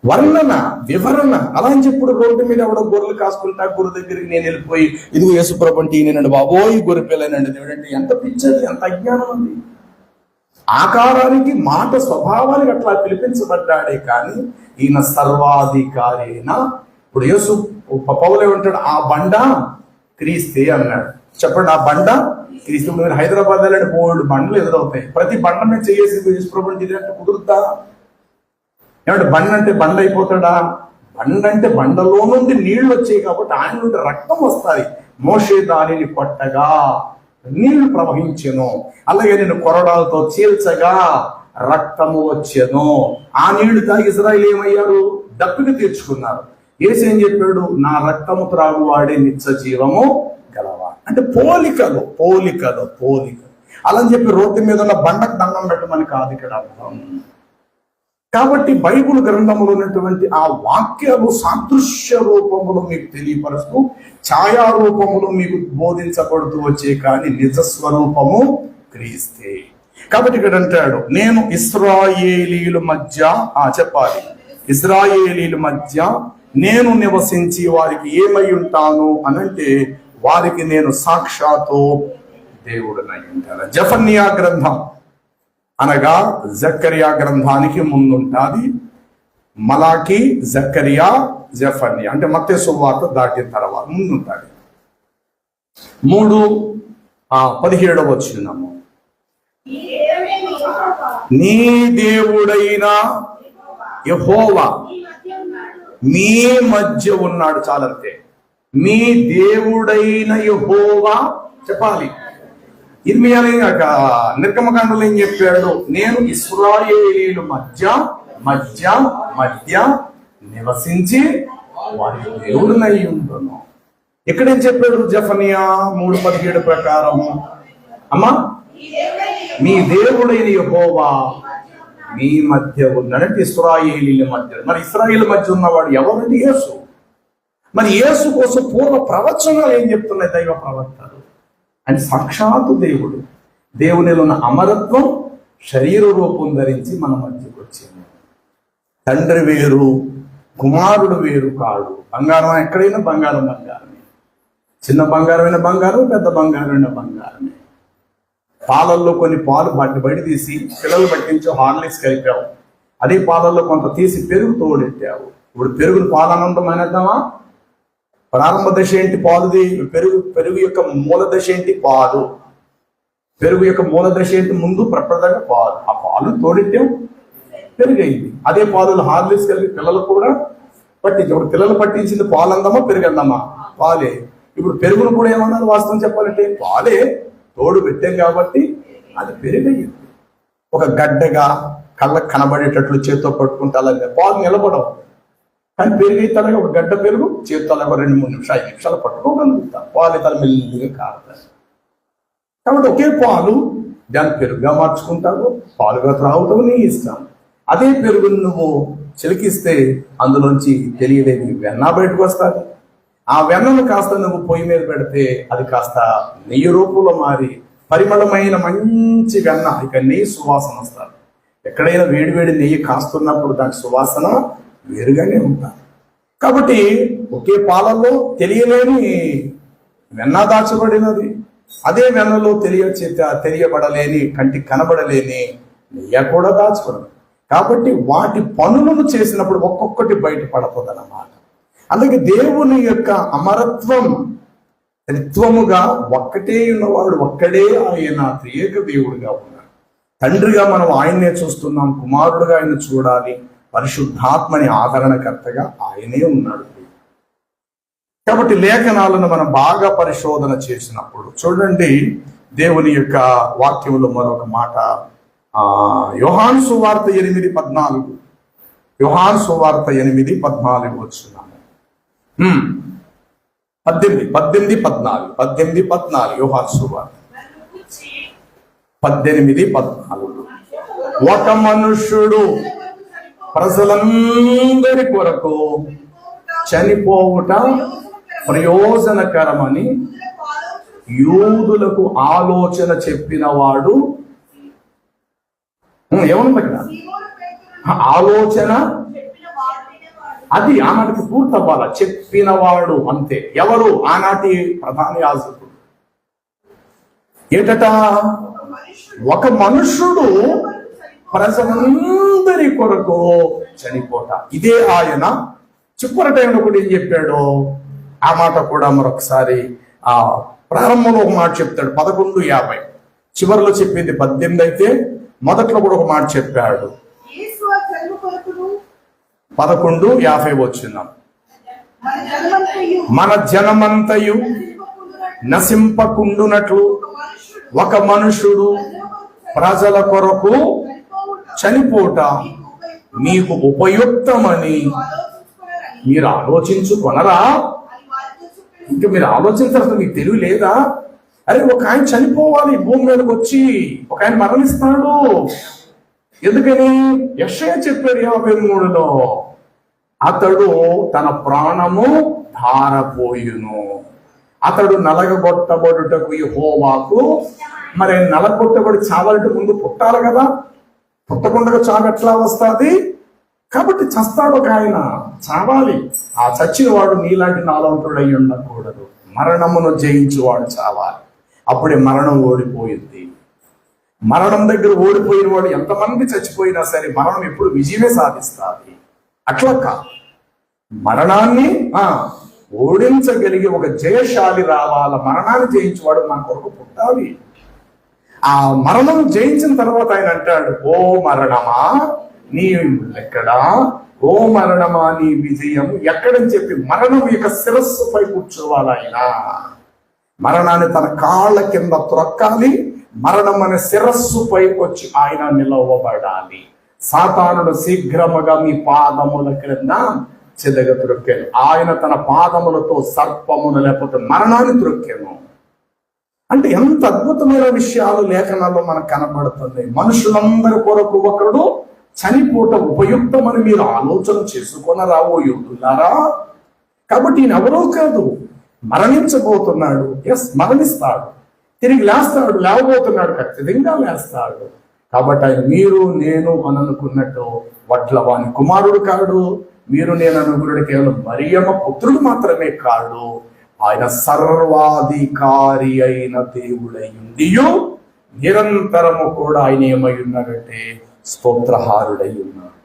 వర్ణన, వివరణ. అలా అని చెప్పుడు రోడ్డు మీద ఎవడో గొర్రెలు కాసుకుంటా గొర్రె దగ్గరికి నేను వెళ్ళిపోయి ఇదిగో యేసుప్రభు అంటే ఈయనండి బాబోయ్ గొర్రె పిల్లనండి దేవుడంటే ఎంత పిచ్చది, ఎంత అజ్ఞానం ఉంది. ఆకారానికి, మాట, స్వభావానికి అట్లా పిలిపించబడ్డాడే కానీ ఈయన సర్వాధికారి అయిన. ఇప్పుడు యేసు పౌలు ఏమంటాడు? ఆ బండ క్రీస్తే అన్నాడు. చెప్పండి, ఆ బండ క్రీస్తు. మీరు హైదరాబాద్ వెళ్ళండి, 3 బండ్లు ఎదురవుతాయి. ప్రతి బండ మీద చేసి యేసుప్రభు అంటే ఇదంటే కుదురుతా? ఏమంటే బండ అంటే బండ అయిపోతాడా? బండ అంటే బండలో నుండి నీళ్లు వచ్చాయి కాబట్టి ఆయన నుండి రక్తం వస్తాయి. మోషే దానిని కొట్టగా నీళ్లు ప్రవహించెను, అలాగే నేను కొరడాలతో చీల్చగా రక్తము వచ్చెను. ఆ నీళ్లు తాగి ఇశ్రాయేలు ఏమయ్యారు? దప్పిక తీర్చుకున్నారు. యేసు ఏం చెప్పాడు? నా రక్తము త్రాగువాడే నిత్య జీవము గలవా. అంటే పోలికలు. అలా అని చెప్పి రోడ్డు మీద ఉన్న బండకు దండం పెట్టమని కాదు ఇక్కడ అర్థం. కాబట్టి బైబిల్ గ్రంథంలో ఉన్నటువంటి ఆ వాక్యాలు సాదృశ్య రూపములు మీకు తెలియపరుస్తూ, ఛాయారూపములు మీకు బోధించబడుతూ వచ్చే కానీ నిజ స్వరూపము క్రీస్తే. కాబట్టి ఇక్కడ అంటాడు, నేను ఇశ్రాయేలీల మధ్య చెప్పాలి, ఇశ్రాయేలీల మధ్య నేను నివసించి వారికి ఏమై ఉంటాను అనంటే వారికి నేను సాక్షాత్తు దేవుడనై ఉంటాను. జెఫన్యా గ్రంథం అనగా జకర్యా గ్రంథానికి ముందుంటాది. మలాకి, జకర్యా, జెఫన్యా అంటే మత్తయి సువార్త దాటిన తర్వాత ముందుంటాది. 3:17 వచనము, నీ దేవుడైన యెహోవా మీ మధ్య ఉన్నాడు. చాలంతే. మీ దేవుడైన యెహోవా చెప్పాలి. ఇర్మియా నిర్గమకాండంలో ఏం చెప్పాడు? నేను ఇశ్రాయేలీల మధ్య నివసించి వారి దేవుడినై ఉంటున్నాను. ఎక్కడేం చెప్పాడు? జెఫన్యా 3:17 ప్రకారము, అమ్మా మీ దేవుడైన యెహోవా మీ మధ్య ఉన్నాడంటే ఇశ్రాయేలీల మధ్య. మరి ఇశ్రాయేల్ మధ్య ఉన్నవాడు ఎవరంటే యేసు. మరి యేసు కోసం పూర్వ ప్రవచనాలు ఏం చెప్తున్నాయి? దైవ ప్రవక్తలు అని సాక్షాత్తు దేవుడు, దేవునిలో ఉన్న అమరత్వం శరీర రూపం ధరించి మన మధ్యకు వచ్చింది. తండ్రి వేరు, కుమారుడు వేరు కాడు. బంగారం ఎక్కడైనా బంగారమే, చిన్న బంగారమైన బంగారం, పెద్ద బంగారమైన బంగారమే. పాలల్లో కొన్ని పాలు బయట తీసి పిల్లలు పట్టించి హార్లిక్స్ కలిపావు. అదే పాలల్లో కొంత తీసి పెరుగు తోడెట్టావు. ఇప్పుడు పెరుగును పాలనందం అనేద్దామా? ప్రారంభ దశ ఏంటి? పాలుది. పెరుగు యొక్క మూల దశ ఏంటి? పాలు. పెరుగు యొక్క మూల దశ ఏంటి? ముందు ప్రప్రదంగా పాలు. ఆ పాలు తోడెట్టాం, పెరుగైంది. అదే పాలు హార్లిక్స్ కలిపి పిల్లలు కూడా పట్టించి. ఇప్పుడు పిల్లలు పట్టించింది పాలు అందామా పెరుగు అందామా? పాలే. ఇప్పుడు పెరుగును కూడా ఏమన్నారు? వాస్తవం చెప్పాలంటే పాలే. తోడు పెట్టాం కాబట్టి అది పెరిగయ్యింది. ఒక గడ్డగా కళ్ళకు కనబడేటట్లు చేతితో పట్టుకుంటే అలా పాలు నిలబడవు, కానీ పెరిగి తనగా ఒక గడ్డ పెరుగు చేతితో 2-3 నిమిషాలు 5 నిమిషాలు పట్టుకోగలుగుతాం. పాలు తల మెల్లిగా కారుతాయి. కాబట్టి ఒకే పాలు దాన్ని పెరుగుగా మార్చుకుంటావు, పాలుగా త్రాగుతావు, నీ ఇష్టం. అదే పెరుగును నువ్వు చిలికిస్తే అందులోంచి తెలియలేని వెన్న బయటకు వస్తుంది. ఆ వెన్నను కాస్త నువ్వు పొయ్యి మీద పెడితే అది కాస్త నెయ్యి రూపంలో మారి పరిమళమైన మంచి వెన్న, ఇక నెయ్యి సువాసన వస్తుంది. ఎక్కడైనా వేడివేడి నెయ్యి కాస్తున్నప్పుడు దాని సువాసన వేరుగానే ఉంటారు. కాబట్టి ఒకే పాలలో తెలియలేని వెన్న దాచబడినది, అదే వెన్నలో తెలియబడలేని కంటికి కనబడలేని నెయ్య కూడా దాచబడదు. కాబట్టి వాటి పనులను చేసినప్పుడు ఒక్కొక్కటి బయటపడుతుంది అన్నమాట. అలాగే దేవుని యొక్క అమరత్వం త్రిత్వముగా ఒక్కటే ఉన్నవాడు ఒక్కడే ఆయన త్రియేక దేవుడిగా ఉన్నాడు. తండ్రిగా మనం ఆయన్నే చూస్తున్నాం, కుమారుడుగా ఆయన చూడాలి, పరిశుద్ధాత్మని ఆదరణకర్తగా ఆయనే ఉన్నాడు. కాబట్టి లేఖనాలను మనం బాగా పరిశోధన చేసినప్పుడు చూడండి, దేవుని యొక్క వాక్యంలో మరొక మాట, యోహాను సువార్త 8:14, యోహాను సువార్త 8:14 వచ్చున్నాము. 18-14 యోహాను సువార్త 18-14. ఒక మనుష్యుడు ప్రజలందరి కొరకు చనిపోవుట ప్రయోజనకరమని యూదులకు ఆలోచన చెప్పినవాడు. ఏమన్నా ఆలోచన అది ఆనాటికి పూర్తవ్వాల, చెప్పినవాడు అంతే. ఎవరు? ఆనాటి ప్రధాన యాజకుడు. ఏటట? ఒక మనుష్యుడు ప్రజలందరి కొరకు చనిపోట. ఇదే ఆయన చివరి టైంలో కూడా ఏం చెప్పాడో ఆ మాట కూడా మరొకసారి ఆ ప్రారంభంలో ఒక మాట చెప్తాడు. 11:50 చివరిలో చెప్పింది 18 అయితే మొదట్లో కూడా ఒక మాట చెప్పాడు. 11:50 వచ్చిందాం. మన జనమంతయు నశింపకుండునట్లు ఒక మనుషుడు ప్రజల కొరకు చనిపోట మీకు ఉపయుక్తమని మీరు ఆలోచించుకొనరా? ఇంకా మీరు ఆలోచించారు, మీకు తెలివి లేదా? అరే, ఒక ఆయన చనిపోవాలి, భూమి మీదకి వచ్చి ఒక ఆయన మరణిస్తాడు. ఎందుకని? యెషయా చెప్పాడు 53లో, అతడు తన ప్రాణము ధారపోయును, అతడు నలగగొట్టబడుటకు యెహోవాకు. మరి నలగొట్టబడి చావాలంటే ముందు పుట్టాలి కదా, పుట్టకుండా చావు ఎట్లా వస్తుంది? కాబట్టి చస్తాడు ఒక ఆయన, చావాలి. ఆ చచ్చిన వాడు నీలాంటి నాలంటుడు అయి ఉండకూడదు. మరణమును జయించేవాడు చావాలి. అప్పుడే మరణం ఓడిపోయింది. మరణం దగ్గర ఓడిపోయిన వాడు ఎంతమంది చచ్చిపోయినా సరే మరణం ఎప్పుడు విజయమే సాధిస్తుంది. అట్లా కాదు, మరణాన్ని ఓడించగలిగే ఒక జయశాలి రావాల. మరణాన్ని జయించేవాడు మన కొరకు పుట్టాలి. ఆ మరణం జయించిన తర్వాత ఆయన అంటాడు, ఓ మరణమా నీ ఎక్కడా, ఓ మరణమా నీ విజయం ఎక్కడని చెప్పి మరణం యొక్క శిరస్సుపై కూర్చోవాలి. ఆయన మరణాన్ని తన కాళ్ళ కింద త్రొక్కాలి. మరణం అనే శిరస్సుపై వచ్చి ఆయన నిలవబడాలి. సాతానుడు శీఘ్రముగా మీ పాదముల క్రింద చెదగ త్రొక్కాను. ఆయన తన పాదములతో సర్పమును లేకపోతే మరణాన్ని త్రొక్కాను. అంటే ఎంత అద్భుతమైన విషయాలు లేఖనాల్లో మనకు కనబడుతుంది. మనుషులందరి కొరకు ఒకడు చనిపోట ఉపయుక్తమని మీరు ఆలోచన చేసుకొనరావో యూదులారా. కాబట్టి ఈయన ఎవరో కాదు, మరణించబోతున్నాడు. మరణిస్తాడు, తిరిగి లేస్తాడు, లేవబోతున్నాడు, ఖచ్చితంగా లేస్తాడు. కాబట్టి ఆయన మీరు నేను అని అనుకున్నట్టు వడ్లవాని కుమారుడు కాడు, మీరు నేను అనుకున్నాడు కేవలం మరియమ్మ పుత్రుడు మాత్రమే కాడు, ఆయన సర్వాధికారి అయిన దేవుడయ్యుండియు నిరంతరము కూడా ఆయన ఏమై ఉన్నాడంటే స్తోత్రహారుడై ఉన్నాడు.